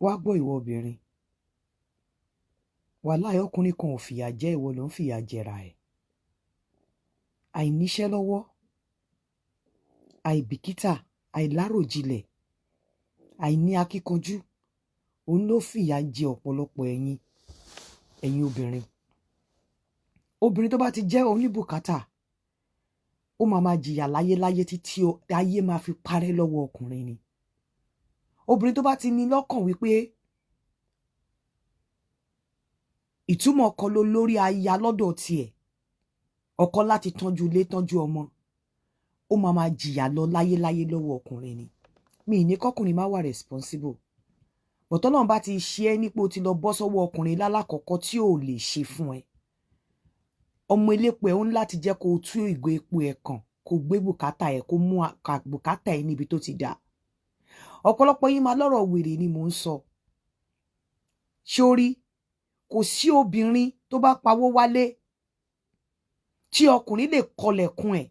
wá gbọ́ ìwọ obìnrin wàláhì ọkùnrin kan ò fìyà jẹ ìwọ ló ń fìyà jẹra ẹ̀ àìníṣẹ́ lọ́wọ́ àìbìkítà àìláròjinlẹ̀ àìní akíkanjú òun ló fìyà jẹ ọ̀pọ̀lọpọ̀ ẹ̀yin obìnrin tó bá ti jẹ́ oníbùkátà ó máa jìyà láyéláyé títí ayé máa fi parẹ́ lọ́wọ́ ọkùnrin ni obìnrin tó bá ti ní lọ́kàn wípé ìtumọ̀ ọkọ ló lórí aya lọ́dọ̀ tiẹ̀ ọkọ láti tọ́jú ilé tọ́jú ọmọ ó máa jìyà lọ láyéláyé lọ́wọ́ ọkùnrin ni mi ní kọkùnrin má wà responsible bọ̀tọ́ náà bá ti ṣe é nípò tí lọ bọ́ sọ́wọ́ ọkùnrin lálákọ̀ọ́kọ́ tí ò lè ṣe fún ẹ ọmọ elépo ẹ̀ ó ní láti jẹ́ kó o tú ìgò epo ẹ̀ kàn kó gbé bùkátà ẹ̀ kó mú bùkátà ẹ̀ níbi tó ti dà ọ̀pọ̀lọpọ̀ yín máa lọ́rọ̀ wèrè ni mò ń sọ sórí kò sí obìnrin tó bá pawó wálé tí ọkùnrin lè kọlẹ̀kùn ẹ̀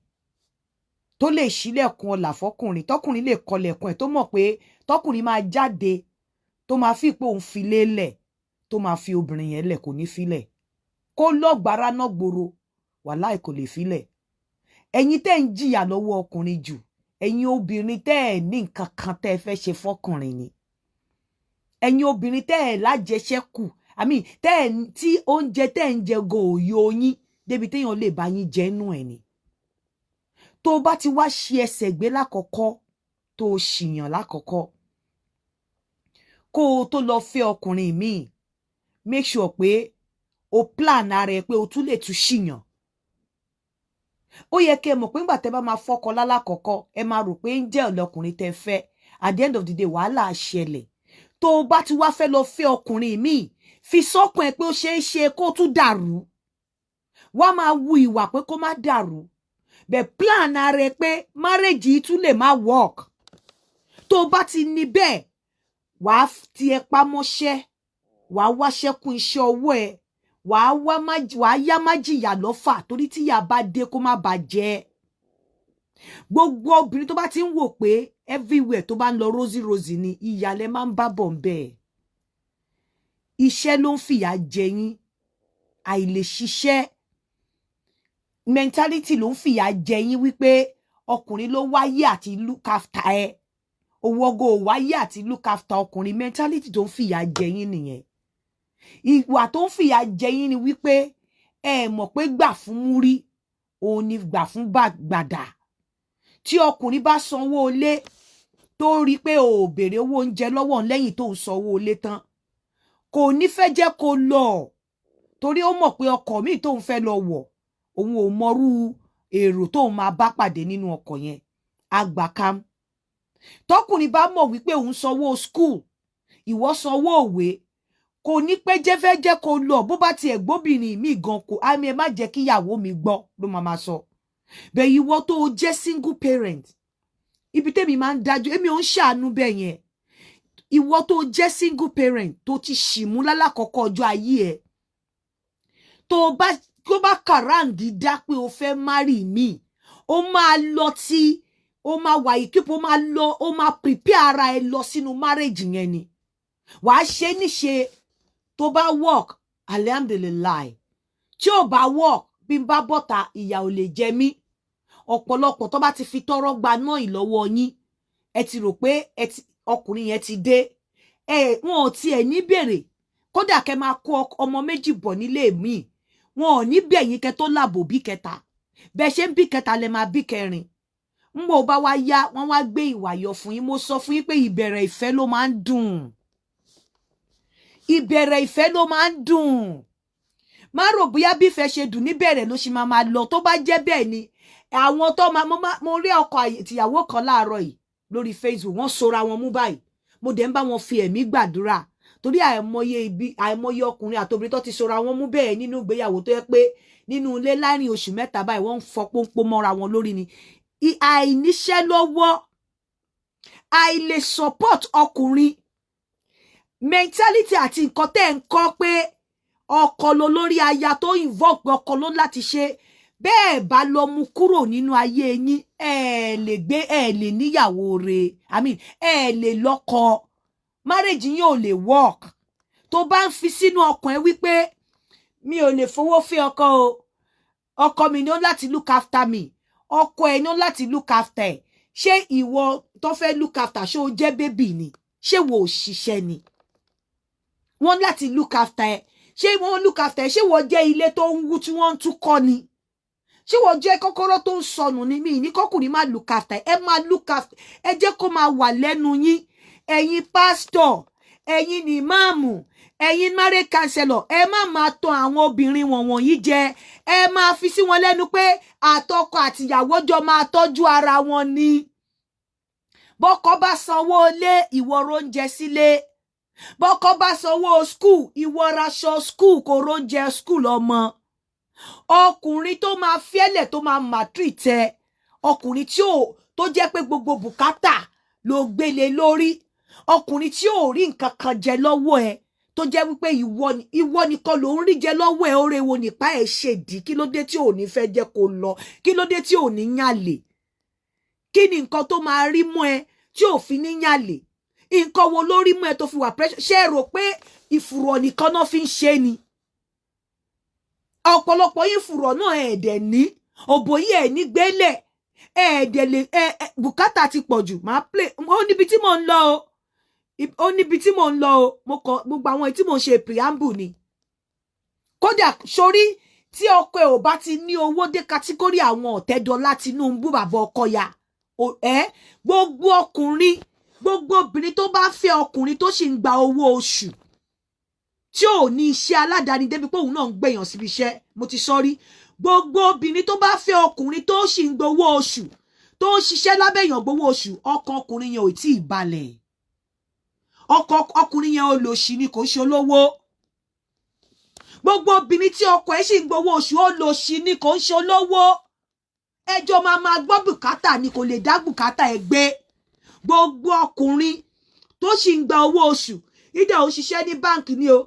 tó lè ṣílẹ̀kùn ọlà fọkùnrin tọkùnrin lè kọlẹ̀kùn ẹ̀ tó mọ̀ pé tọkùnrin máa jáde tó máa fi pé òun fi lélẹ̀ tó máa fi obìnrin yẹn lẹ̀ kò ní filẹ̀ kó lọ́gbàrá náà gbòòrò wàláì kò lè filẹ̀ ẹ̀yin tẹ́ ń jìyà lọ́wọ́ ọkùnrin jù ẹ̀yin obìnrin tẹ́ ẹ̀ ní nǹkan kan tẹ́ ẹ fẹ́ ṣe fọkùnrin ni ẹ̀yin obìnrin tẹ́ ẹ̀ lájẹṣẹ́kù tẹ́ ẹ̀ tí oúnjẹ tẹ́ ẹ̀ ń jẹ go òye yín débi téèyàn lè bá yín jẹ nú ẹ̀ ni tó bá ti wá ṣe ẹsẹ̀ gbé lákọ̀ọ́kọ́ tó ṣìyàn lákọ̀ọ́kọ́ kó o tó lọ fẹ́ ọkùnrin míì make sure pé o plan ara ẹ pé o tún lè tún ṣìyàn ó yẹ kí ẹ mọ̀ pé nígbà tẹ́ bá máa fọ́kọ lálákọ̀ọ́kọ́ ẹ máa rò pé ń jẹ́ ọlọkùnrin tẹ́ fẹ́ at the end of the day wàhálà ṣẹlẹ̀ tó o bá ti wá fẹ́ lọ fẹ́ ọkùnrin míì fi sọ́kàn ẹ pé ó ṣeé ṣe kó tún dàrú wá máa wu ìwà pé kó má dàrú bẹ́ẹ̀ plan ara ẹ pé marriage yìí tún lè má work tó o bá ti ní bẹ́ẹ̀ wàá ti ẹ pamọ́ṣẹ́ wàá wáṣẹ́ kún iṣẹ́ ọwọ́ ẹ wàá yá má jìyà lọ́fà torí tíyà bá dé kó má bà jẹ́ gbogbo obìnrin tó bá ti ń wò pé everywhere tó bá ń lọ rosy ni ìyàlẹ̀ máa ń bá bọ̀ ń bẹ́ẹ̀ iṣẹ́ ló ń fìyà jẹ yín àìlè ṣiṣẹ́ mentality ló ń fìyà jẹ yín wípé ọkùnrin ló wáyé àti look after ẹ owó ọgọ wáyé àti look after ọkùnrin mentality tó ń fìyà jẹ yín nìyẹn ìwà tó ń fìyà jẹ yín ni wípé ẹ mọ̀ pé gbà fún múrí òun ni gbà fún gbàdà tí ọkùnrin bá sanwó ilé tó rí pé ò béèrè owó oúnjẹ lọ́wọ́ lẹ́yìn tó ń sanwó ilé tán kò ní fẹ́ jẹ́ kó lọ torí ó mọ̀ pé ọkọ míì tó ń fẹ́ lọ wọ̀ òun ò mọrú èrò tó máa bá pàdé nínú ọkọ̀ yẹn agbàkam tọkùnrin bá mọ̀ wípé òun sanwó school ìwọ sanwó òwe kò ní pé jẹ́fẹ́ jẹ́ kó lọ bó bá tiẹ̀ gbóbìnrin mi gan kò àmì ẹ má jẹ́ kí ìyàwó mi gbọ́ ló máa sọ bẹ́ẹ̀ ìwọ tó o jẹ́ single parent ibi tẹ́mi máa ń dájú èmi ò ń ṣàánú bẹ́ẹ̀ yẹn ìwọ tó o jẹ́ single parent tó ti ṣìmú lálákọ̀ọ́kọ́ ọjọ́ ayé ẹ̀ tó bá kàráǹdì dá pé o fẹ́ marry mi ó máa lọ tí ó máa wà ìkípo ó máa prepare ara ẹ lọ sínú marriage yẹn ni wàá ṣe níṣe tó bá work alhamdulilayi tí ò bá work bí n bá bọ́ta ìyà ò lè jẹ mí ọ̀pọ̀lọpọ̀ tó bá ti fi tọ́rọ́ gba náà ìlọ́wọ́ yín ẹ ti rò pé ọkùnrin yẹn ti dé wọn ò tiẹ̀ ní bèrè kódà kẹ́ máa kó ọmọ méjì bọ̀ nílé mi wọn ò ní bẹ̀yìn kẹ́ tó làbò bí kẹta bẹ́ẹ̀ ṣe ń bí kẹta lẹ máa bí kẹrin ń bò bá wá yá wọ́n wá gbé ìwà yọ fún yín mo sọ fún yín pé ìbẹ̀rẹ̀ ìfẹ́ ló máa ń dùn ìbẹ̀rẹ̀ ìfẹ́ ló máa ń dùn má rò bóyá bí ìfẹ́ ṣe dùn níbẹ̀rẹ̀ ló ṣe máa lọ tó bá jẹ́ bẹ́ẹ̀ ni àwọn tó mo rí ọkọ ìtìyàwó kan láàárọ̀ yìí lórí Facebook wọ́n sora wọn mú báyìí mo dẹ̀ ń bá wọn fi ẹ̀mí gbàdúrà torí àìmọye ọkùnrin àtobìnrin tó ti sora wọn mú bẹ́ẹ̀ nínú ìgbéyàwó tó yẹ pé nínú ilé láàrin oṣù mẹ́ta báyìí wọ́n ń fọ pọ́npọ́n mọ́ra wọn lórí ni àìníṣẹ́ lọ́wọ́ àìlè support ọkùnrin mentality àti nǹkan tẹ́ ń kọ́ pé ọkọ ló lórí aya tó involve pé ọkọ ló láti ṣe bẹ́ẹ̀ bá lọ mú kúrò nínú ayé yín lè gbé lè níyàwó rẹ̀ ẹ lè lọ́kọ marriage yín ò lè work tó bá ń fi sínú ọkàn ẹ wípé mi ò lè fowó fẹ́ ọkọ o, ọkọ mi ní ó láti look after me, ọkọ ẹ ní ó láti look after ẹ. Ṣé ìwọ tó fẹ́ look after ṣé o jẹ́ baby ni? Ṣé wo òṣìṣẹ́ ni? Wọ́n láti look after ẹ. Ṣé wọ́n look after ẹ? Ṣé wọ́n jẹ́ ilé tó ń wú tí wọ́n ń tún kọ́ ni? Ṣé wọ́n jẹ́ kọ́kọ́rọ́ tó ń sọnù ni? Mi ní kọ́kùnrin má look after ẹ. Ẹ máa look after ẹ, jẹ́ kó máa wà lẹ́nu yín. Ẹ̀yin pastor, ẹ̀yin ni ìmáàmù, ẹ̀yin marriage counselor, ẹ má máa tàn àwọn obìnrin wọ̀nyí jẹ. Ẹ máa fi sí wọn lẹ́nu pé àtọkọ àtìyàwó jọ máa tọ́jú ara wọn ni. Bọ́kọ bá sanwó ilé, ìwọ róúnjẹ sílé. Bọ́kọ bá sanwó school, ìwọ raṣọ school kò róúnjẹ school ọmọ. Ọkùnrin tó máa fiẹ́lẹ̀ tó máa maltreat ẹ, ọkùnrin tó jẹ́ pé gbogbo bùkátà ló gbélé lórí, ọkùnrin tí ò rí nǹkan kan jẹ lọ́wọ́ ẹ, tó jẹ́ wípé ìwọ nìkan ló ń rí jẹ lọ́wọ́ ẹ, oore wo nípa ẹ̀ ṣèdí, kí ló dé tí ò ní fẹ́ jẹ́ kó lọ, kí ló dé tí ò ní yàlè, kí ni nǹkan tó máa rí mọ́ ẹ tí ò fi ní yàlè, nǹkan wo ló rí mọ́ ẹ tó fi wà pressure. Ṣé ẹ rò pé ìfùrọ̀ nìkan náà fi ń ṣe ni? Ọ̀pọ̀lọpọ̀ yín fùrọ̀ náà ẹ̀ẹ́dẹ̀ ní òbò yìí ẹ̀ ní gbélẹ̀ ẹ̀ẹ́dẹ̀ lè bùkátà ti pọ̀ jù. Máa play ó níbi tí mò ń lọ o, ó níbi tí mò ń lọ o, mo kọ gbogbo àwọn tí mò ń ṣe preamble ni. Kódà sórí tí ọkọ ẹ̀ ò bá ti ní owó dé kátígórì àwọn Ọ̀tẹ́dọ́lá Tinubu bàbá Ọkọya, gbogbo ọkùnrin, gbogbo obìnrin tó bá fẹ́ ọkùnrin tó sì ń gba owó oṣù, tí ò ní iṣẹ́ aládàáni débi pé òun náà ń gbèyàn síbi iṣẹ́, mo ti sọ rí, gbogbo obìnrin tó bá fẹ́ ọkùnrin tó sì ń gbowó oṣù, tó ń ṣiṣẹ́ lábẹ́ èèyàn gbowó oṣù, ọkàn ọkùnrin yẹn ò tí ì balẹ̀. Ọkùnrin yẹn olòṣì ni, kò ṣe olówó. Gbogbo obìnrin tí ọkọ ẹ̀ sì ń gbowó oṣù, olòṣì ni, kò ṣe olówó. Ẹjọ́ máa gbọ́ bùkátà ni, kò lè dá bùkátà ẹ gbé. Gbogbo ọkùnrin tó sì ń gba owó oṣù, ìdá ò ṣiṣẹ́ ní báǹkì ni o,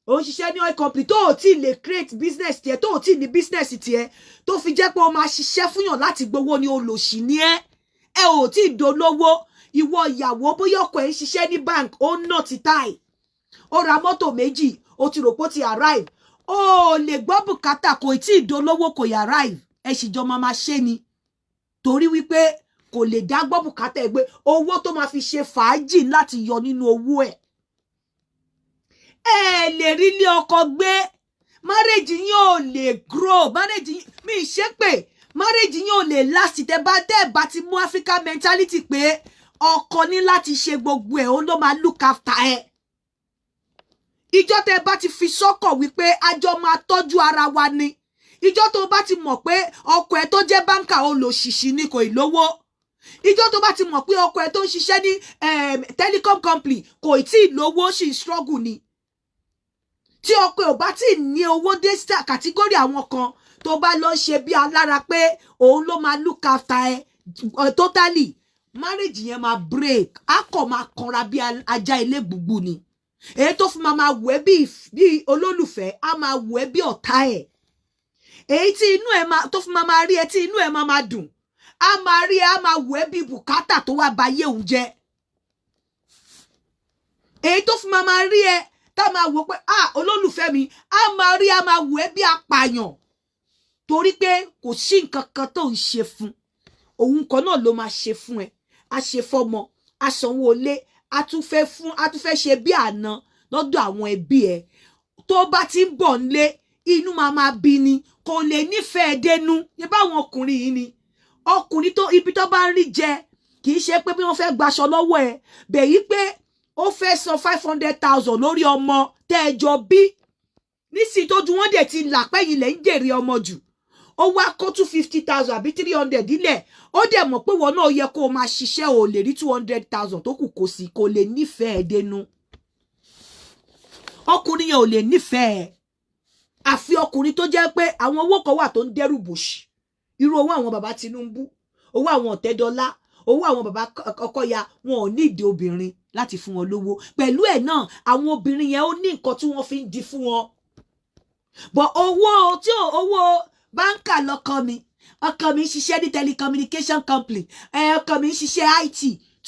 ó ń ṣiṣẹ́ ní oil company, tó ò tí lè create business tiẹ̀, tó ò tí ní business tiẹ̀, tó fi jẹ́ pé ó máa ṣiṣẹ́ fúnyàn láti gbowó ní olòṣì ni ẹ ò tí dolówó. Ìwọ ìyàwó, bóyá ọkọ ẹ̀ ń ṣiṣẹ́ ní bank, ó ń nà ti táì, ó ra mọ́tò méjì, ó ti rò pé ó ti arrive, ó lè gbọ́ bùkátà, kò tí ì dolówó, kò ì arrive, ẹ sì jọ máa ṣe ni, torí wípé kò lè dá gbọ́ bùkátà ẹ gbé, owó tó máa fi ṣe fàájì láti yọ nínú owó ẹ̀. Ẹ lè rí ilé ọkọ gbé, marriage yín ò lè grow, marriage yín, mi ṣe pé marriage yín ò lè last tẹ́ bá ti mú African mentality pé ọkọ ní láti ṣe gbogbo ẹ̀, ó ló máa look after ẹ. Ìjọ tẹ́ bá ti fi sọ́kàn wípé àjọ máa tọ́jú ara wa ni, ìjọ tó bá ti mọ̀ pé ọkọ ẹ tó jẹ́ báńkà olòṣìṣì ni, kò ì lówó, ìjọ tó bá ti mọ̀ pé ọkọ ẹ tó ń ṣiṣẹ́ ní telecom company kò tí ì lówó, sì ń struggle ni, tí ọkọ ò bá tí ì ní owó dé kàtígórì àwọn kan, tó bá lọ ṣe bí alára pé òun ló máa look after ẹ totally, marriage yẹn máa break, á kọ̀ máa kanra bí ajá ilé gbùgbù ni. Èyí tó fi máa wù ẹ́ bí olólùfẹ́, á máa wù ẹ́ bí ọ̀tá ẹ̀. Èyí tí inú ẹ̀ tó fi máa rí ẹ, tí inú ẹ̀ máa dùn, á máa rí ẹ, á máa wù ẹ́ bí bùkátà tó wá bayé òun jẹ́. Èyí tó fi máa rí ẹ tá máa wò pé olólùfẹ́ mi, á máa rí, á máa wù ẹ́ bí apààyàn, torí pé kò sí nǹkan kan tó ń ṣe fún òun, kan náà ló máa ṣe fún ẹ. A ṣe fọ́mọ, a sanwó ilé, a tún fẹ́ ṣe bí àná lọ́dọ̀ àwọn ẹbí ẹ. Tó bá ti ń bọ̀ nílé, inú máa bí ni, kò lè nífẹ̀ẹ́ dénú. Ní báwọn ọkùnrin yìí ni, ọkùnrin tó ibi tó bá ń rí jẹ, kì í ṣe pé bí wọ́n fẹ́ gbaṣọ lọ́wọ́ ẹ, bẹ̀yí pé ó fẹ́ san 500,000 lórí ọmọ tẹ́ ẹ jọ bí. Nísìnyí tójú wọn dẹ̀ ti là pẹ́yìn lẹ́ ń jèrè ọmọ jù, ó wá kó 250,000 àbí 300 dílẹ̀, ó dẹ̀ mọ̀ pé wọn náà yẹ kó o máa ṣiṣẹ́, ò lè rí 200,000 tó kù, kò lè nífẹ̀ẹ́ dénú. Ọkùnrin yẹn ò lè nífẹ̀ẹ́, àfi ọkùnrin tó jẹ́ pé àwọn owó kan wà tó ń dẹ́rù bòṣì, irú owó àwọn bàbá Tinubu, owó àwọn Ọ̀tẹ́dọ́lá, owó àwọn bàbá Ọkọya, wọn ò ní ìdí obìnrin láti fún wọn lówó. Pẹ̀lú ẹ̀ náà, àwọn obìnrin yẹn ó ní nǹkan tí wọ́n fi ń di fún wọn. But owó báńkà lọkọ mi, ọkọ mi ń ṣiṣẹ́ ní telecommunication company, ọkọ mi ń ṣiṣẹ́ IT,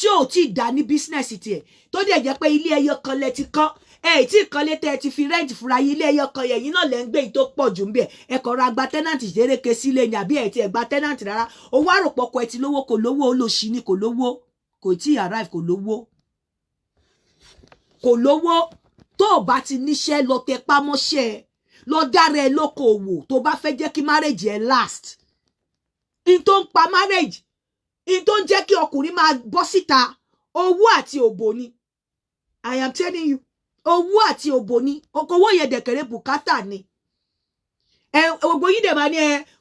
tí ò tí dá ní business tiẹ̀ tó dẹ̀ jẹ́ pé ilé ẹyọ kan lẹ ti kọ́ tí ìkànlé tẹ́ ti fi rent fúnra yín ilé ẹyọ kan yẹn náà lẹ́ ń gbé yìí tó pọ̀ jù ń bẹ̀ ẹ kàn ra gba tenant ìṣeréke sílé ni àbí ẹ ti ẹ̀ gba tenant rárá owó àròpọ̀kọ̀ ẹ ti lówó kò lówó olóṣì ni kò lówó kò tí arrive kò lówó tó o bá ti níṣẹ́ lọ tẹpá mọ́ṣẹ́ lọ dára ẹ lókoòwò tó bá fẹ́ jẹ́ kí marriage ẹ last in tó ń pa marriage in tó ń jẹ́ kí ọkùnrin máa bọ́ síta owó àti òbò ni I am telling you owó àti òbò ni owó yẹn dẹ̀kẹ̀rẹ̀ bùkátà ni ògbó yìí dẹ̀ máa ní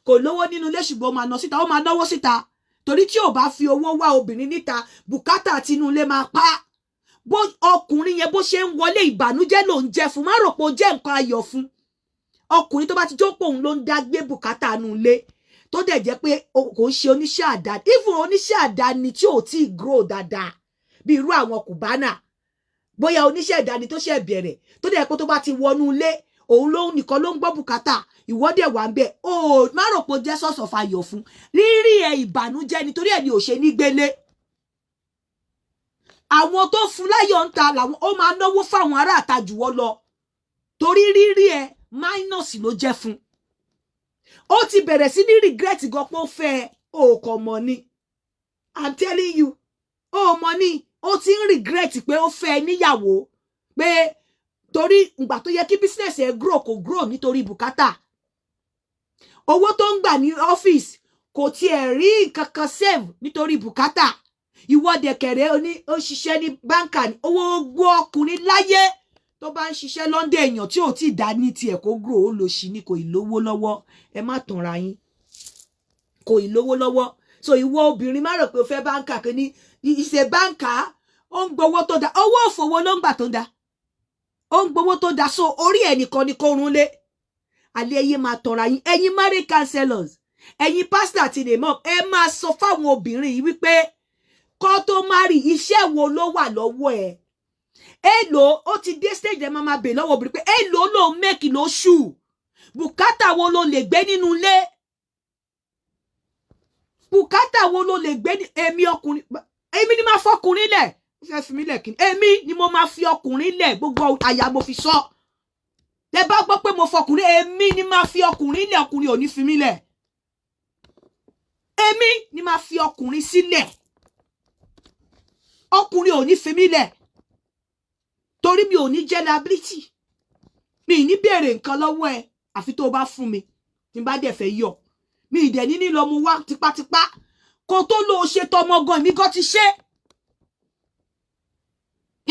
kò lówó nínú ilé ṣùgbọ́n ó máa ná síta ó máa náwó síta torí tí ò bá fi owó wá obìnrin níta bùkátà tinú ilé máa pa bó ọkùnrin yẹn bó ṣe ń wọlé ìbànújẹ́ ló ń jẹ fún má rò pé ó jẹ́ nǹkan ayọ̀ fún ọkùnrin tó bá ti jókòó òun ló ń dá gbé bùkátà nù ilé tó dẹ̀ jẹ́ pé kò ń ṣe oníṣẹ́ àdáni even oníṣẹ́ àdáni tí ò tí ì grow dáadáa bí irú àwọn kùbánà bóyá oníṣẹ́ ìdáni tó ṣe bẹ̀rẹ̀ tó dẹ̀ pé tó bá ti wọnú ilé òun ló nìkan ló ń gbọ́ bùkátà ìwọ́dẹ̀ wà ń bẹ̀ ó má rò pé ó jẹ́ source of ayọ̀ fún rírí ìbànújẹ́ nítorí ẹ̀ ni ò ṣe ní gbélé àwọn tó fún láyọ̀ ń ta làwọn ó máa náwó fáwọn ará àta jù wọ́n lọ torí rírí minus ló jẹ́ fún ó ti bẹ̀rẹ̀ sí ní regret gan pé ó fẹ́ òkò mọ̀ ni I'm telling you ó mọ̀ ni ó ti ń regret pé ó fẹ́ níyàwó pé torí ìgbà tó yẹ kí business ẹ grow kò grow nítorí bùkátà owó tó ń gbà ní ọ́fíìsì kò tiẹ̀ rí nǹkan kan save nítorí bùkátà ìwọ́de kẹ̀rẹ́ ó ṣiṣẹ́ ní báńkà ní owó gbọ́ ọkùnrin láyé tó bá ń ṣiṣẹ́ London èèyàn tí ò tí ì dá ní tiẹ̀ kó grow ó lò sí ni kò ì lówó lọ́wọ́ ẹ má tanra yín kò ì lówó lọ́wọ́ so ìwọ obìnrin má rò pé o fẹ́ báńkà kí ni ìṣe báńkà ó ń gbowó tó da owó òfòwò ló ń gbà tó da ó ń gbowó tó da so orí ẹnìkan ni kò rún lé alẹ́ ẹyẹ máa tanra yín ẹ̀yin marriage counselors ẹ̀yin pastor àti imam ẹ máa sọ fáwọn obìnrin yìí wípé kó tó marry iṣẹ́ wo ló wà lọ́wọ́ ẹ̀ èlò ó ti dé stage ẹ̀ máa bè lọ́wọ́ obìnrin pé èlò ló make lóṣù bùkátà wo ló lè gbé nínú ilé bùkátà wo ló lè gbé èmi ọkùnrin èmi ni máa fọkùnrin lẹ̀ fẹ́ fi mí lẹ̀ kí èmi ni mo máa fi ọkùnrin lẹ̀ gbogbo àyà mo fi sọ tẹ́ bá gbọ́ pé mo fọkùnrin èmi ni máa fi ọkùnrin lẹ̀ ọkùnrin ò ní fi mí lẹ̀ èmi ni máa fi ọkùnrin sílẹ̀ ọkùnrin ò ní fi mí lẹ̀ torí mi ò ní jẹ́ liability mi ní béèrè nǹkan lọ́wọ́ ẹ àfi tó bá fún mi tí n bá dẹ̀ fẹ́ yọ mi ìdẹ̀ ní lọ mu wá tipátipá kó tó lọ ṣe tọmọ gan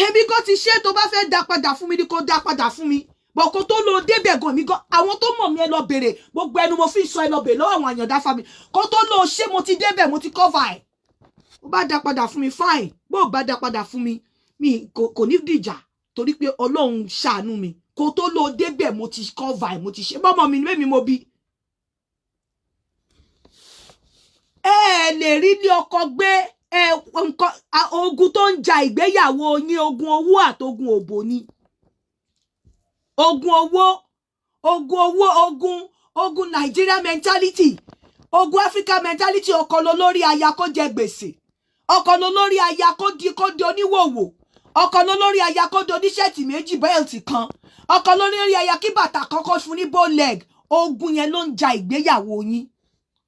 èmi gan ti ṣe tó bá fẹ́ dá padà fún mi ni kó dá padà fún mi bọ̀ kó tó lọ débẹ̀ gan èmi gan àwọn tó mọ̀ mí ẹ lọ béèrè gbogbo ẹnu mo fi sọ ẹ lọ béèrè lọ́wọ́ àwọn àyàndá family kó tó lọ ṣe mo ti débẹ̀ mo ti cover ẹ̀ ó bá dá padà fún mi fine bó bá dá padà fún mi mi kò ní dìjà torí pé Ọlọ́run ṣàánú mi kó tó lọ débẹ̀ mo ti cover ẹ̀ mo ti ṣe bọ́mọ mi ní mo bí ẹ lè rí ní ọkọ gbé nǹkan ogun tó ń ja ìgbéyàwó yín ogun owó àtogun òbò ni ogun Nigeria mentality ogun Africa mentality ọkọ lọ lórí aya kó jẹ gbèsè ọkọ lọ lórí aya kó di oníwòwò ọkọ lọ lórí aya kó di oníṣẹ́ẹ̀tì méjì bẹ́ẹ̀tì kan ọkọ lọ lórí aya kí bàtà kọ́kọ́ fún ní bow leg ogun yẹn ló ń ja ìgbéyàwó yín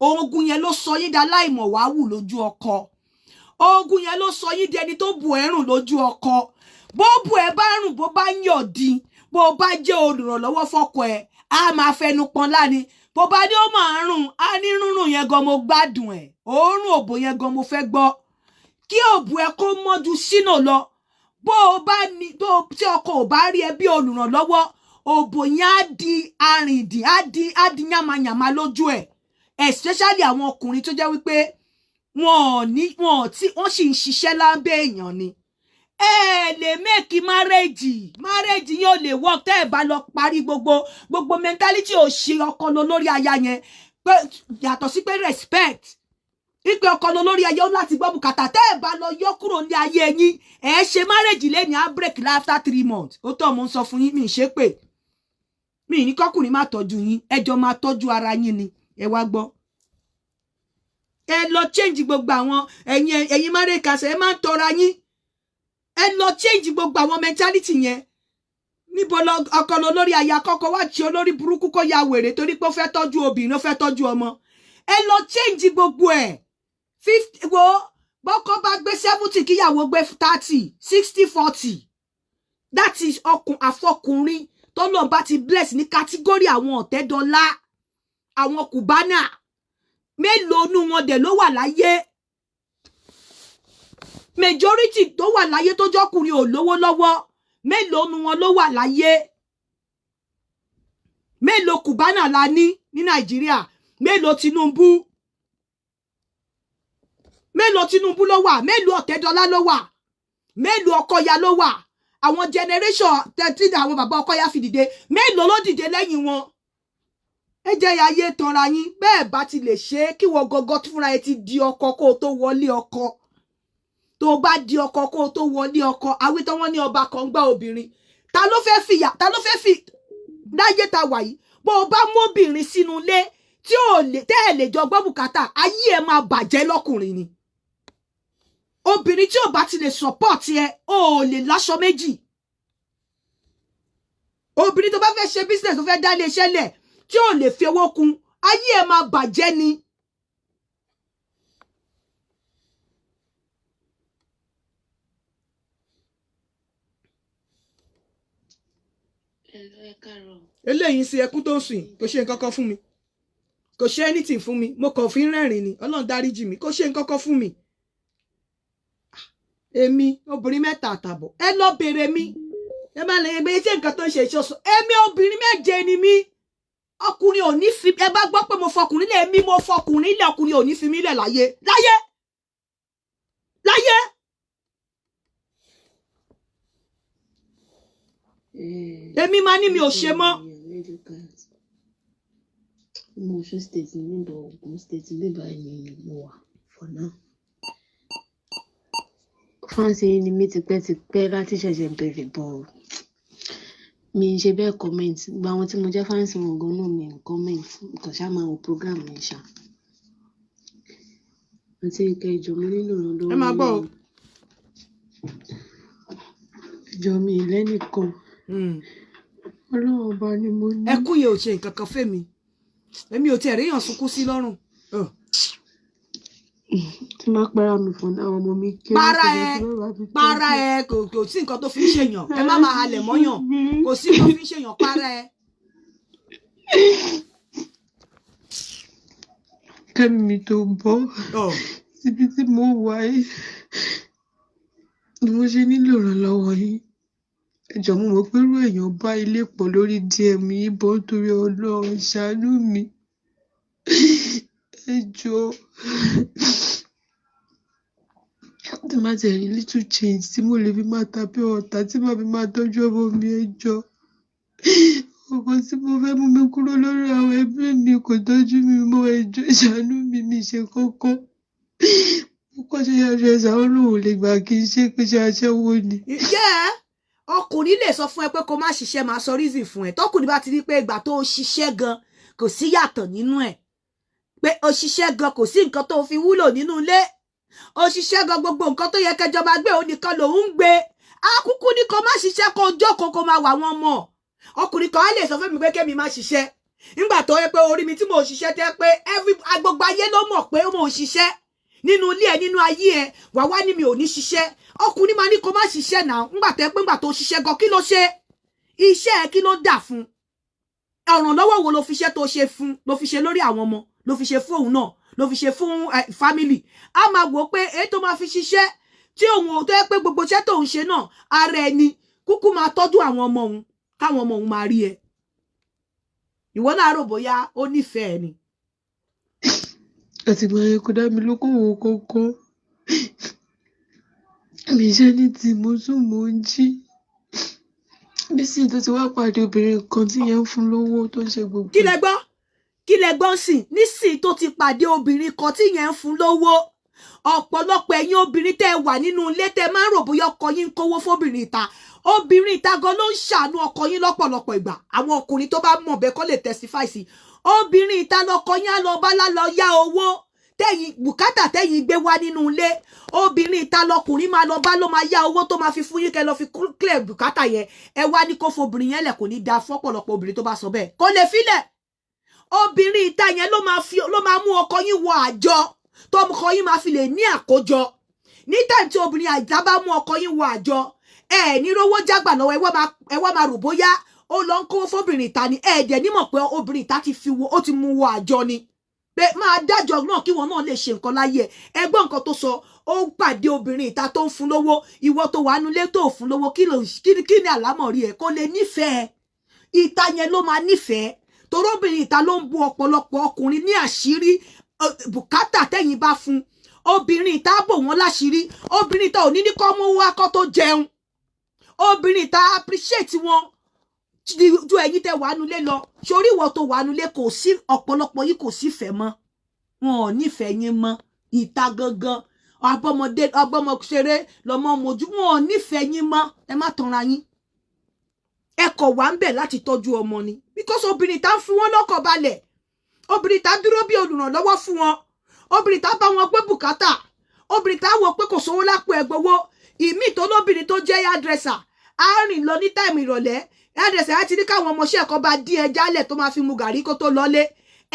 ogun yẹn ló sọ yín dá láìmọ̀ wá wù lójú ọkọ ogun yẹn ló sọ yín di ẹni tó bù ẹrùn lójú ọkọ bó bù ẹ bá rùn bó bá yàn dín bó bá jẹ́ olùrànlọ́wọ́ fọ́kọ ẹ á máa fẹnu pọn láni bó bá ní ó máa rùn á ní rúnrùn yẹn gan mo gbádùn ẹ òórùn òbò yẹn gan mo fẹ́ gbọ́ kí òbò ẹ kó mọ́jú sínú lọ bó o bá ní tí ọkọ ò bá rí ẹ bí olùrànlọ́wọ́ òbò yẹn á di arìndìn á di yàmàyàmà lójú ẹ especially àwọn ọkùnrin tó jẹ́ wípé wọ́n sì ń ṣiṣẹ́ lábẹ́ èèyàn ni ẹ lè make marriage yóò lè work tẹ́ ẹ bá lọ parí gbogbo mentality ò ṣe ọkọ lọ lórí aya yẹn pé yàtọ̀ sí pé respect ìpè ọkọ lọ lórí aya ó láti gbọ́ bùkátà tẹ́ ẹ bá lọ yọ kúrò ní ayé yín ẹ ṣe marriage lẹ́ni á break after 3 months ó tọ́ mo ń sọ fún yín mi ṣe pé mi ní kọ́kùnrin má tọ́jú yín ẹjọ́ máa tọ́jú ara yín ni ẹ wá gbọ́ ẹ lọ change gbogbo àwọn ẹ̀yin married couple ẹ máa ń tọra yín ẹ lọ change gbogbo àwọn mentality yẹn níbo lọ ọkọ lọ lórí aya kọ́kọ́ wá tí olórí burúkú kó ya wèrè torí pé ó fẹ́ tọ́jú obìnrin ó fẹ́ tọ́jú ọmọ ẹ lọ change gbogbo ẹ̀ 50 wo bọ́kọ bá gbé 70 kíyàwó gbé 30 60-40 that is àfọkùnrin tó lọ bá ti bless ní category àwọn ọ̀tẹ́dọ́lá àwọn kùbánà mélòó nú wọn dẹ̀ ló wà láyé majority tó wà láyé tó jọkùnrin ò lówó lọ́wọ́ mélòó nú wọn ló wà láyé mélòó kùbánà la ní Nàìjíríà mélòó Tinubu ló wà mélòó ọ̀tẹ́dọ́lá ló wà mélòó ọkọya ló wà àwọn generation 13 àwọn bàbá ọkọya fi dìde mélòó ló dìde lẹ́yìn wọn ẹ jẹ́ ayé tanra yín bẹ́ẹ̀ bá ti lè ṣe kí wọ́n gọ́gọ́ fúnra ẹ ti di ọkọ kó tó wọlé ọkọ tó bá di ọkọ kó tó wọlé ọkọ awítọ́ wọn ní ọba kan gbá obìnrin ta ló fẹ́ fi láyé ta wà yìí bó o bá mú obìnrin sínú ilé tí ò lè tẹ́ ẹ̀ lè jọ gbọ́ bùkátà ayé ẹ̀ máa bàjẹ́ lọ́kùnrin ni obìnrin tí ò bá ti lè support ẹ ò lè láṣọ méjì obìnrin tó bá fẹ́ ṣe business tó fẹ́ dá ilé iṣẹ́ lẹ̀ tí ò lè fi owó kún ayé ẹ̀ máa bàjẹ́ ni. eléyìí sí ẹkún tó sùn kò ṣe nǹkan kan fún mi kò ṣe anything fún mi mo kàn fi ń rẹ́rìn ni Ọlọ́run dáríjì mi kò ṣe nǹkan kan fún mi èmi obìnrin 3 àtàbọ̀ ẹ lọ bèrè mi ẹ má lè gbé ṣe nǹkan tó ń ṣe ìṣọsọ èmi obìnrin 7 ni mí ọkùnrin ò ní fi ẹ bá gbọ́ pé mo fọkùnrin lẹ̀ mi mo fọkùnrin lẹ̀ ọkùnrin ò ní fi mí lẹ̀ láyé èmi máa ní mi ò ṣe mọ́. mo ṣe state níbọ̀ Ògùn state níbà ni mo wà for now. fáǹsì ni mi tipẹ́tipẹ́ láti ṣẹ̀ṣẹ̀ bẹ̀rẹ̀ bọ̀ mi ń ṣe bẹ́ẹ̀ comment gba àwọn tí mo jẹ́ fáǹsì wọn gan náà mi ń comment nǹkan ṣáà máa wo program mi ṣá. àti ìkẹ́ ìjọ mi nílò ìrànlọ́wọ́. ẹ máa gbọ́ o. ìjọ mi lẹ́nìkan Ọlọ́run ọba ni mo ní. ẹkún yẹn ò ṣe nǹkan kan fẹ́mi èmi ò tiẹ̀ ríyàn sunkún sí lọ́rùn. tí máa para mi fún àwọn ọmọ mi kéré. para ẹ kò sí nǹkan tó fi ń ṣèyàn ẹ má máa halẹ̀ mọ́yàn kò sí nǹkan tó fi ń ṣèyàn para ẹ. kẹ́mi tó bọ́ síbi tí mo wà yìí ni mo ṣe nílò ìrànlọ́wọ́ yìí. ẹjọ́ mo mọ̀ pé irú èèyàn bá ilé pọ̀ lórí DM yìí bọ́ torí Ọlọ́run ṣàánú mi. ẹjọ́ tí máa tẹ̀ rí little change tí mo lè fi máa tàbí ọ̀tá tí màá fi máa tọ́jú ọmọ mi ẹjọ́. ọkọ tí mo fẹ́ mú mi kúrò lórí àwọn ẹbí mi kò tọ́jú mi mọ́ ẹjọ́ ṣàánú mi ṣe kọ́kọ́. mo kọ́ ṣe yàrá ẹ̀sà Ọlọ́run lè gbà kí n ṣe pé ṣe aṣẹ́wó ni. ọkùnrin lè sọ fún ẹ pé kó má ṣiṣẹ́ máa sọ reason fún ẹ tọkùnrin bá ti rí pé ìgbà tó ṣiṣẹ́ gan kò sí yàtọ̀ nínú ẹ̀ pé o ṣiṣẹ́ gan kò sí nǹkan tó fi wúlò nínú ilé o ṣiṣẹ́ gan gbogbo nǹkan tó yẹ kẹjọba gbé òun nìkan lòun ń gbé akúkú ní kó má ṣiṣẹ́ kó jókòó kó máa wà wọn mọ̀ ọkùnrin kan á lè sọ fún mi pé kémi má ṣiṣẹ́ nígbà tó yẹ pé orí mi tí mo ṣiṣẹ́ tẹ́ pé gbogbo ayé ló mọ̀ pé mo ṣiṣẹ́ nínú ilé ẹ nínú ayé ẹ wà wá ní mi ò ní ṣiṣẹ́ ọkùnrin máa ní kó má ṣiṣẹ́ náà ńgbà tẹ́ pé ńgbà tó ṣiṣẹ́ gan kí ló ṣe iṣẹ́ ẹ kí ló dà fún ọ̀rànlọ́wọ́ wo ló fi ṣe tó ṣe fún ló fi ṣe lórí àwọn ọmọ ló fi ṣe fún òun náà ló fi ṣe fún family a máa wò pé èyí tó máa fi ṣiṣẹ́ tí òun tó yẹ pé gbogbo iṣẹ́ tó ń ṣe náà ara ẹni kúkú máa tọ́jú àwọn ọmọ òun káwọn ọmọ òun máa rí ẹ ìwọ náà rò bóyá ó nífẹ̀ẹ́ ni. àtìgbà yẹn kò dá mi lókòwò kọ́kọ́ mi ṣe ní tí mo sùn mo ń jí nísìnyí tó ti wá pàdé obìnrin kan tí yẹn ń fún lówó tó ń ṣe gbogbo. kí lẹ gbọ́ sí nísìnyí tó ti pàdé obìnrin kan tí yẹn ń fún lówó ọ̀pọ̀lọpọ̀ ẹ̀yin obìnrin tẹ́ wà nínú ilé tẹ́ máa ń rò bóyá ọkọ yín ń kówó fóbìnrin ìta obìnrin ìta gan ló ń ṣàánú ọkọ yín lọ́pọ̀lọpọ̀ ìgbà àwọn ọkùnrin tó bá mọ̀ bẹ́ẹ̀ kọ́ lè testify sí obìnrin ìta lọkọ yín á lọ bá lálọ́ yá owó bùkátà tẹ́yin gbé wá nínú ilé obìnrin ìta lọkùnrin máa lọ bá ló máa yá owó tó máa fi fún yín kẹ́ lọ fi clear bùkátà yẹn ẹ wá ní kó fobìnrin yẹn lẹ̀ kò ní da fọ́pọ̀lọpọ̀ obìnrin tó bá sọ bẹ́ẹ̀ kó lè filẹ̀ obìnrin ìta yẹn ló máa mú ọkọ yín wọ àjọ tó ọkọ yín máa fi lè ní àkójọ ní time tí obìnrin àjà bá mú ọkọ yín wọ àjọ ní rówó jágbà lọ́wọ́ ẹ wá máa rò bóyá ó lọ ń kówó fóbìnrin ìta ni dẹ̀ nímọ̀ pé obìnrin ìta ó ti mú wọ àjọ ni pé máa dájọ́ náà kí wọn náà lè ṣe nǹkan láyé ẹ gbọ́ nǹkan tó sọ ó ń pàdé obìnrin ìta tó ń fún lówó ìwọ tó wà nulẹ̀ tó fún lówó kí ni àlámọ̀rí ẹ̀ kó lè nífẹ̀ẹ́ ìta yẹn ló máa nífẹ̀ẹ́ torí obìnrin ìta ló ń bu ọ̀pọ̀lọpọ̀ ọkùnrin ní àṣírí bùkátà tẹ́yin bá fún obìnrin ìta bò wọ́n láṣírí obìnrin ìta ò ní ní kọ́ mú wá kọ́ tó jẹun obìnrin ìta appreciate wọn ju ẹ̀yin tẹ́ wà nulẹ̀ lọ sórí ìwọ tó wà nulẹ̀ kò sí ọ̀pọ̀lọpọ̀ yìí kò sí fẹ́ mọ́ wọn ò nífẹ̀ẹ́ yín mọ́ ìta gangan ọgbọ́mọ ṣeré lọ́mọ mojú wọn ò nífẹ̀ẹ́ yín mọ́ ẹ má tanra yín ẹ kọ̀ wá ń bẹ̀ láti tọ́jú ọmọ ni because obìnrin tá ń fún wọn lọ́kàn balẹ̀ obìnrin tá dúró bí olùrànlọ́wọ́ fún wọn obìnrin tá bá wọn gbé bùkátà obìnrin tá wọ pé kò sówó lápò ẹgbowó ìmí tó lóbìnrin tó jẹ́ hairdresser á rìn lọ ní táìmù ìrọ̀lẹ́ hairdresser á ti ní káwọn ọmọọṣẹ́ kan bá dín ẹ jálẹ̀ tó máa fi mu gàrí kó tó lọlé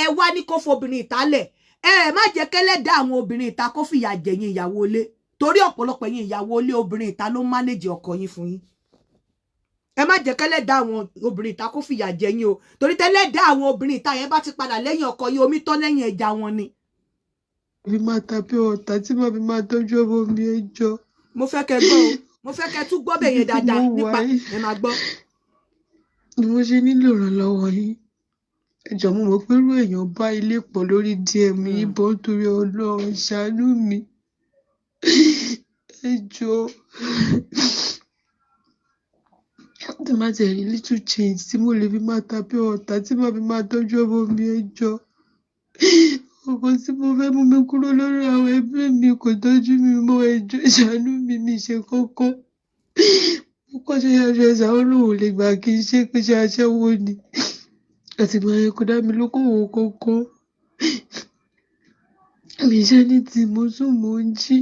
ẹ wá ní kó fobìnrin ìtálẹ̀ ẹ má jẹ́ kẹ́lẹ́ dá àwọn obìnrin ìta kó fìyà jẹ̀yìn ìyàwó ilé torí ọ̀pọ̀lọpọ̀ yín ìyàwó ilé obìnrin ìta ló mánéjì ọkọ yín fún yín ẹ má jẹ́ kẹ́lẹ́ dá àwọn obìnrin ìta kó fìyà jẹ̀yìn o torí tẹ́lẹ̀ dá àwọn obìnrin ìta yẹn bá ti padà lẹ́yìn ọkọ yín omi tán lẹ́yìn ẹja wọn ni. bí máa ta pé ọ̀tá tí màá fi máa tọ́jú ọmọ mi ẹjọ́. mo fẹ́ kẹ́ gbọ́ o mo fẹ́ kẹ́ tún gbọ́ bẹ̀ yẹn dáadáa nípa ẹ máa gbọ́. ni mo ṣe nílò ìrànlọ́wọ́ yín ẹjọ́ mo mọ̀ pé irú èèyàn bá ilé pọ̀ lórí DM yìí bọ́ torí Ọlọ́run ṣàánú mi ẹjọ́ tí máa tẹ̀ rí little change tí mo lè fi máa ta pé ọ̀tá tí màá fi máa tọ́jú ọmọ mi ẹjọ́ ọkọ tí mo fẹ́ mú mi kúrò lórí àwọn ẹbí mi kò tọ́jú mi mọ́ ẹjọ́ ṣàánú mi ṣe kọ́kọ́ mo kọ́ ṣe àṣẹṣà Ọlọ́run lè gbà kí n ṣe pé ṣe aṣẹ́wó ni àti ìgbà yẹn kò dá mi lókòwò kankan mi ṣe ní tí mo sùn mo ń jí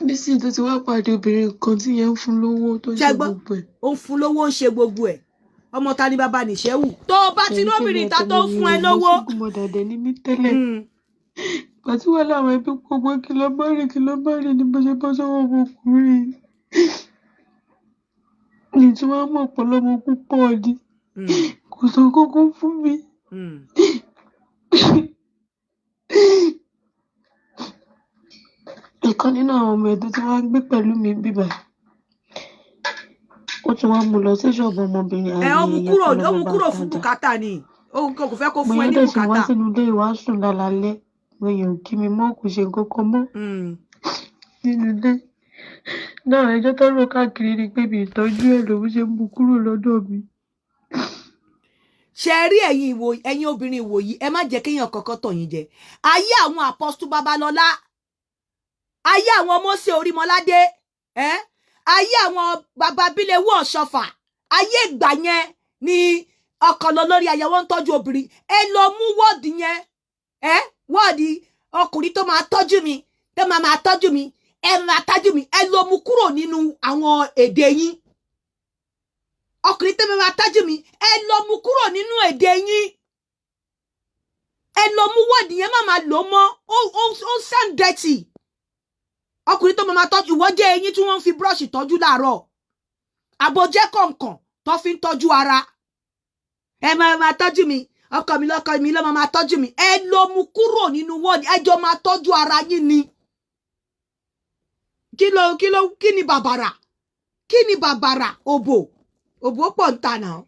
nísìnyí tó ti wá pàdé obìnrin kan tí yẹn ń fún lówó tó ń ṣe gbogbo ẹ̀. ó ń fún lówó ń ṣe gbogbo ẹ̀ ọmọ ta ni bàbá nìṣẹ́ wù tó o bá ti lóbìnrin ta tó ń fún ẹ lówó. mo dàdẹ ní mí tẹ́lẹ̀ pàtí wọn láwọn ẹbí gbogbo kí ló bá rí ni bó ṣe bọ́ sọ́wọ́ ọmọkùnrin ní tí wọ́n mọ̀ pọ̀lọ́mọ púpọ̀ ni kò sọ kókó fún mi. ìkan nínú àwọn ọmọ ẹ̀dọ́ tí wọ́n gbé pẹ̀lú mi bíbá ó tún wá mú lọ sí ṣọ́ọ̀bù ọmọbìnrin ó mú kúrò fún bùkátà ni òun kò fẹ́ kó fún ẹ ní bùkátà. mo yẹ wá sínú ilé ìwàásù lálálẹ́ mo yàn kí mi mọ́ kò ṣe kankan mọ́ nínú ilé náà ẹjọ́ tó rò káàkiri ni pé mi ìtọ́jú ẹ̀ lòun ṣe ń mú kúrò lọ́dọ̀ mi. ṣe rí ẹ̀yin obìnrin ìwòyí ẹ má jẹ́ kéèyàn kankan tọ̀ yín jẹ ayé àwọn Apostle Babalọ́lá ayé àwọn Mósè Orímọládé ayé àwọn bàbá Bíléwò Ọ̀ṣọ́fà ayé ìgbà yẹn ni ọkọ lọ lórí aya wọn ń tọ́jú obìnrin ẹ lọ mú wọ́ọ̀dì yẹn wọ́ọ̀dì ọkùnrin tó máa tọ́jú mi tó máa tọ́jú mi ẹ máa tọ́jú mi ẹ lọ mú kúrò nínú àwọn èdè yín ọkùnrin tó máa tọ́jú mi ẹ lọ mú kúrò nínú èdè yín ẹ lọ mú wọ́ọ̀dì yẹn máa lò mọ́ ó sound dirty ọkùnrin tó máa tọ́jú ìwọ jẹ́ eyín tí wọ́n ń fi búrọ́ọ̀ṣì tọ́jú láàárọ̀ àbójẹ́ kọ̀ọ̀kan tó fi ń tọ́jú ara ẹ máa tọ́jú mi ọkọ mi lọ́kọ mi ló máa tọ́jú mi ẹ lọ mú kúrò nínú wọ́ọ̀dì ẹjọ́ máa tọ́jú ara yín ni kí ni bàbàrà òbò pọ̀ ń ta náà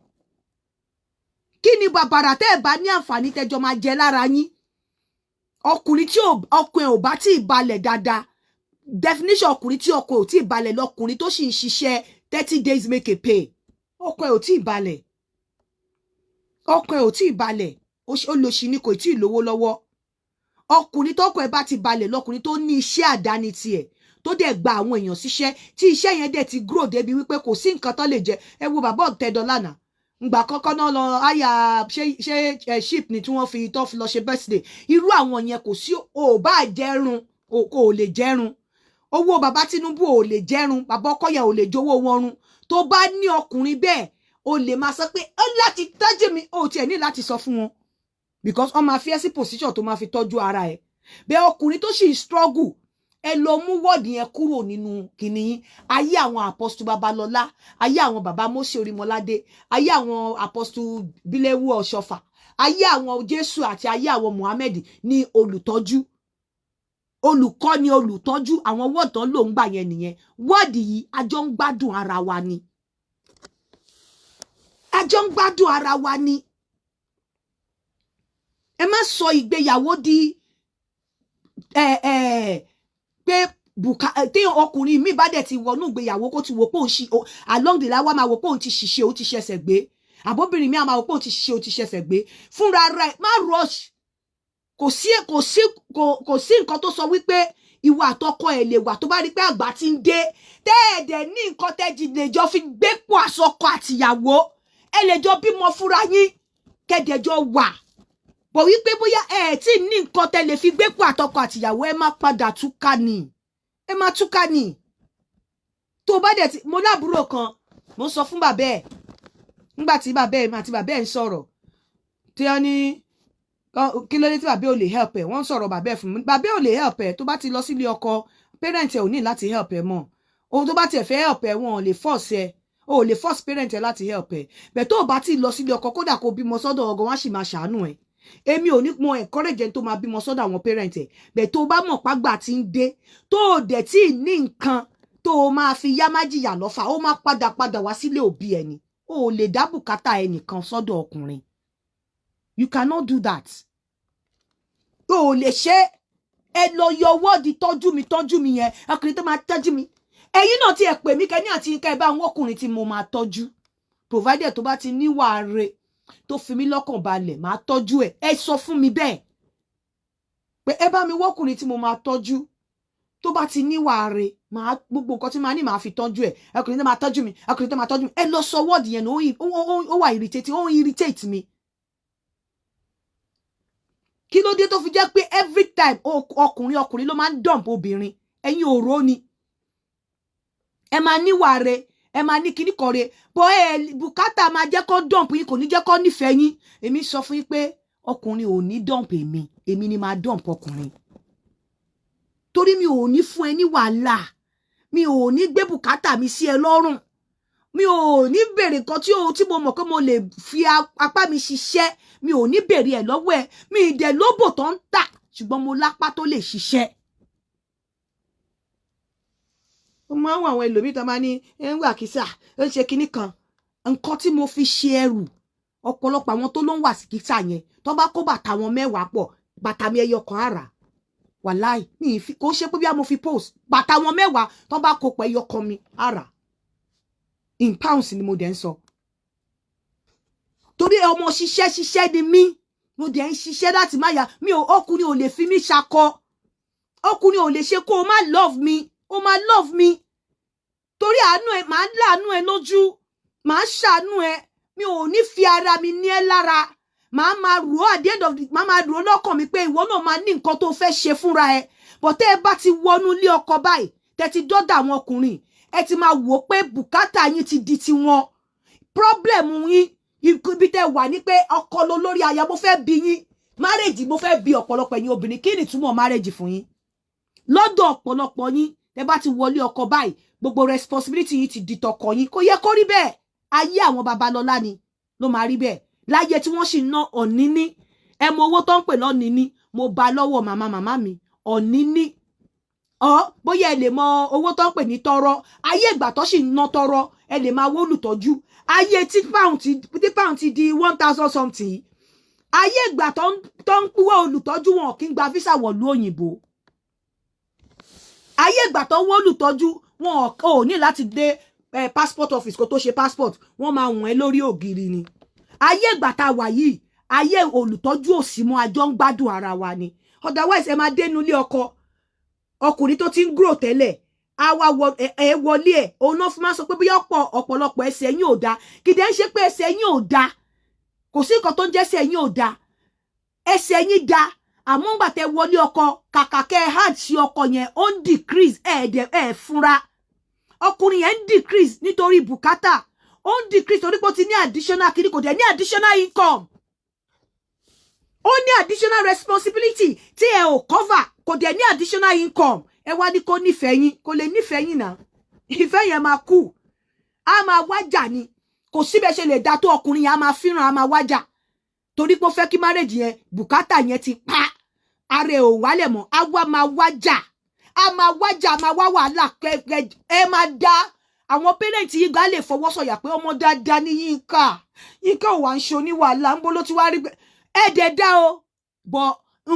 kí ni bàbàrà tẹ́ ẹ̀ bá ní àǹfààní tẹ́jọ́ máa jẹ lára yín ọkùnrin tí ọkùn ẹ̀ ò bá tí ì balẹ̀ dáadáa definition ọkùnrin tí ọkọ ẹ̀ ò tí ì balẹ̀ lọkùnrin tó sì ń ṣiṣẹ́ 30 days make a pay ọkọ ẹ̀ ò tí ì balẹ̀ ọkọ ẹ̀ ò tí ì balẹ̀ olóṣì ni kò tí ì lówó lọ́wọ́ ọkùnrin tọkọ ẹ̀ bá ti balẹ̀ lọkùnrin tó ní iṣẹ́ àdáni tiẹ̀ tó dẹ̀ gba àwọn èèyàn síṣẹ́ tí iṣẹ́ yẹn dẹ̀ ti grow débi wípé kò sí nǹkan tó lè jẹ ẹ wo bàbá Ọ̀tẹ́dọ́lá náà ngbà kọ́kọ́ náà lọ àyà ṣe ship ni tí wọ́n fi tó fi lọ ṣe birthday irú àwọn yẹn kò sí ò bá jẹrun ò lè jẹrun owó bàbá Tinubu ò lè jẹrun bàbá Ọkọyà ò lè jówó wọn run tó bá ní ọkùnrin bẹ́ẹ̀ o lè máa sọ pé ó láti tọ́jú mi ó tiẹ̀ ní láti sọ fún wọn because wọ́n máa fi ẹ́ sí position tó máa fi tọ́jú ara ẹ̀ bẹ́ẹ̀ ọkùnrin tó sì struggle ẹ lọ mú wọ́ọ̀dì yẹn kúrò nínú kìnì yín ayé àwọn Apostle Babalọ́lá ayé àwọn bàbá Mósè Orímọládé ayé àwọn Apostle Bíléwù Ọ̀ṣọ́fà ayé àwọn Jésù àti ayé àwọn Muhammed ní olùtọ́jú olùkọ́ ni olùtọ́jú àwọn wọ́ọ̀dì tó lò ń gbà yẹn nìyẹn wọ́ọ̀dì yìí àjọ ń gbádùn ara wa ni àjọ ń gbádùn ara wa ni ẹ má sọ ìgbéyàwó di pé tí ọkùnrin mi bá dẹ̀ ti wọnú ìgbéyàwó kó ti wò pé òun ṣì along the line wá máa wò pé òun ti ṣìṣe ó ti ṣẹ̀ṣẹ̀ gbé àbóbìnrin mi á máa wò pé òun ti ṣìṣe ó ti ṣẹ̀ṣẹ̀ gbé fúnra rẹ̀ má rush kò sí nǹkan tó sọ wípé ìwà àtọkọ ẹ̀ lè wà tó bá rí pé àgbà ti ń dé tẹ́ẹ̀dẹ̀ ní nǹkan tẹ́jì lè jọ fi gbé pọ̀ àsọkọ àtìyàwó ẹ lè jọ bímọ fúnra yín kẹ́dẹ̀jọ wà bọ̀ wípé bóyá ẹ tí ní nǹkan tẹ́ lè fi gbé pọ̀ àtọkọ àtìyàwó ẹ má padà túká ni ẹ má túká ni tó bá dẹ̀ ti mo lábúrò kan mo sọ fún bàbá ẹ̀ nígbà tí bàbá ẹ̀ àti bàbá ẹ̀ ń sọ̀rọ̀ tí wọ́n ní kí ló dé tí bàbá ò lè help ẹ̀ wọ́n ń sọ̀rọ̀ bàbá ẹ̀ fún mi bàbá ò lè help ẹ̀ tó bá ti lọ sílé ọkọ parent ẹ̀ ò ní láti help ẹ̀ mọ́ ohun tó bá tiẹ̀ fẹ́ help ẹ̀ wọn ò lè force ẹ̀ o lè force parent ẹ̀ láti help ẹ̀ bẹ̀ tó bá ti lọ sílé ọkọ kódà kó bímọ sọ́dọ̀ ọgọ wọn á sì máa ṣàánú ẹ̀ èmi ò ní mo encourage ẹni tó máa bímọ sọ́dọ̀ àwọn parent ẹ̀ bẹ̀ tó bá mọ̀ págbà tí ń dé tó dẹ̀ tí ní nǹkan tó máa fi yá má jìyà lọ́fà ó máa padà wá sílé òbí ẹni o lè dá bùkátà ẹnìkan sọ́dọ̀ ọkùnrin you cannot do that o lè ṣe ẹ lọ yọ wọ́ọ̀dì tọ́jú mi yẹn ọkùnrin tó máa tọ́jú mi ẹ̀yin náà ti ẹ̀ pè mí kẹ́ni àti nǹkan ẹ̀ bá àwọn ọkùnrin tí mo máa tọ́jú provided tó bá ti níwà re tó fi mí lọ́kàn balẹ̀ máa tọ́jú ẹ̀ ẹ sọ fún mi bẹ́ẹ̀ pé ẹ bá mi wọ́kùnrin tí mo máa tọ́jú tó bá ti níwà re máa gbogbo nǹkan tí máa ní máa fi tọ́jú ẹ̀ ọkùnrin tó máa tọ́jú mi ọkùnrin tó máa tọ́jú mi ẹ lọ sọ wọ́ọ̀dì yẹn ó wà irritate mi kí ló dé tó fi jẹ́ pé every time ọkùnrin ló máa ń dump obìnrin ẹ̀yin òró ni ẹ máa níwà re ẹ máa ní kíní kan re bọ́ ẹ bùkátà máa jẹ́ kó dump yín kò ní jẹ́ kó nífẹ̀ẹ́ yín èmi sọ fún yín pé ọkùnrin ò ní dump èmi ni máa dump ọkùnrin torí mi ò ní fún ẹ ní wàhálà mi ò ní gbé bùkátà mi sí ẹ lọ́rùn mi ò ní bèrè kan tí mo mọ̀ pé mo lè fi apá mi ṣiṣẹ́ mi ò ní bèrè ẹ̀ lọ́wọ́ ẹ mi ì dẹ̀ lóbò tó ń tà ṣùgbọ́n mo lápá tó lè ṣiṣẹ́. ó máa ń wọ àwọn ẹlòmíì tó máa ní ẹ ń wà kìsà ó ń ṣe kinní kan nǹkan tí mo fi ṣe ẹrù ọ̀pọ̀lọpọ̀ àwọn tó ló ń wà sí kìsà yẹn tó bá kó bàtà wọn mẹ́wàá pọ̀ bàtà mi ẹyọ kan àrà wàláì mi ì fi kó ṣe pé bí a mo fi post bàtà wọn mẹ́wàá tó bá kó pọ̀ ẹyọ kan mi àrà in pounds ni mo dẹ̀ ń sọ torí ọmọ ṣiṣẹ́ ni mí mo dẹ̀ ń ṣiṣẹ́ láti má yà mí ọkùnrin ò lè fi mí ṣakọ ọkùnrin ò lè ṣe kó o má love me o má love me torí àánú ẹ màá láàánú ẹ lójú màá ṣàánú ẹ mi ò ní fi ara mi ní ẹ lára màá máa rò ó at the end of the màá máa rò ó lọ́kàn mi pé ìwọ náà máa ní nǹkan tó fẹ́ ṣe fúnra ẹ bọ̀ tẹ́ ẹ bá ti wọnú ilé ọkọ báyìí tẹ́ ti dọ́dà àwọn ọkùnrin ẹ ti máa wò ó pé bùkátà yín ti di tiwọn problem yín ibi tẹ́ wà ní pé ọkọ ló lórí aya mo fẹ́ bí yín marriage mo fẹ́ bí ọ̀pọ̀lọpọ̀ ẹ̀yin obìnrin kí ni túmọ̀ marriage fún yín lọ́dọ̀ ọ̀pọ̀lọpọ̀ yín tẹ́ bá ti wọlé ọkọ báyìí gbogbo responsibility yín ti di tọkọ yín kò yẹ kó rí bẹ́ẹ̀ ayé àwọn Babalọ́lá ni ló máa rí bẹ́ẹ̀ láyé tí wọ́n sì ná ọ̀níní ẹ mọ owó tó ń pè lọ́níní mo bá lọ́wọ́ màmá mi ọ̀níní bóyá ẹ lè mọ owó tó ń pè ní tọrọ ayé ìgbà tó sì ná tọrọ ẹ lè máa wó olùtọ́jú ayé tí pound ti di 1000 something ayé ìgbà tó ń púwọ́ olùtọ́jú wọn kì í gba visa wọ̀lú òyìnbó ayé ìgbà tó ń wọ́ olùtọ́jú wọn ò ní láti dé passport office kó tó ṣe passport wọ́n máa wọ̀n ẹ́ lórí ògiri ni ayé ìgbà tá a wà yìí ayé olùtọ́jú òsì mọ́ àjọ ń gbádùn ara wa ni otherwise ẹ máa dénú ilé ọkọ ọkùnrin tó ti ń grow tẹ́lẹ̀ àwa wọlé ẹ̀ òun náà fi máa sọ pé bóyá ọ̀pọ̀lọpọ̀ ẹsẹ̀ yín ò da kìdẹ́ ń ṣe pé ẹsẹ̀ yín ò da kò sí nǹkan tó ń jẹ́ ẹsẹ̀ yín ò da ẹsẹ̀ yín da àmọ́ ńgbà tẹ́ wọlé ọkọ kàkà kẹ́ ẹ hard sí ọkọ yẹn ó ń decrease ẹ̀ fúnra ọkùnrin yẹn ń decrease nítorí bùkátà ó ń decrease torí pé ó ti ní additional kiri kò dẹ̀ ní additional income ó ní additional responsibility tí ẹ ò cover kò dẹ̀ ní additional income ẹ wá ní kó nífẹ̀ẹ́ yín kò lè nífẹ̀ẹ́ yín náà ìfẹ́ yẹn máa kú á máa wájà ni kò síbẹ̀ ṣe lè dá tó ọkùnrin yẹn á máa fíràn á máa wájà torí pé ó fẹ́ kí marriage yẹn bùkátà yẹn ti pa ara ẹ̀ ò wálẹ̀ mọ́ á wá máa wájà á máa wájà á máa wá wàhálà ẹ máa dá àwọn parent yìí gbà lè fọwọ́ sọ̀yà pé ọmọ dáadáa ní Yínká ò wá ń ṣe oníwàhálà ń bó ló ti wá rí ẹ̀ẹ́dẹ̀ dá o bọ̀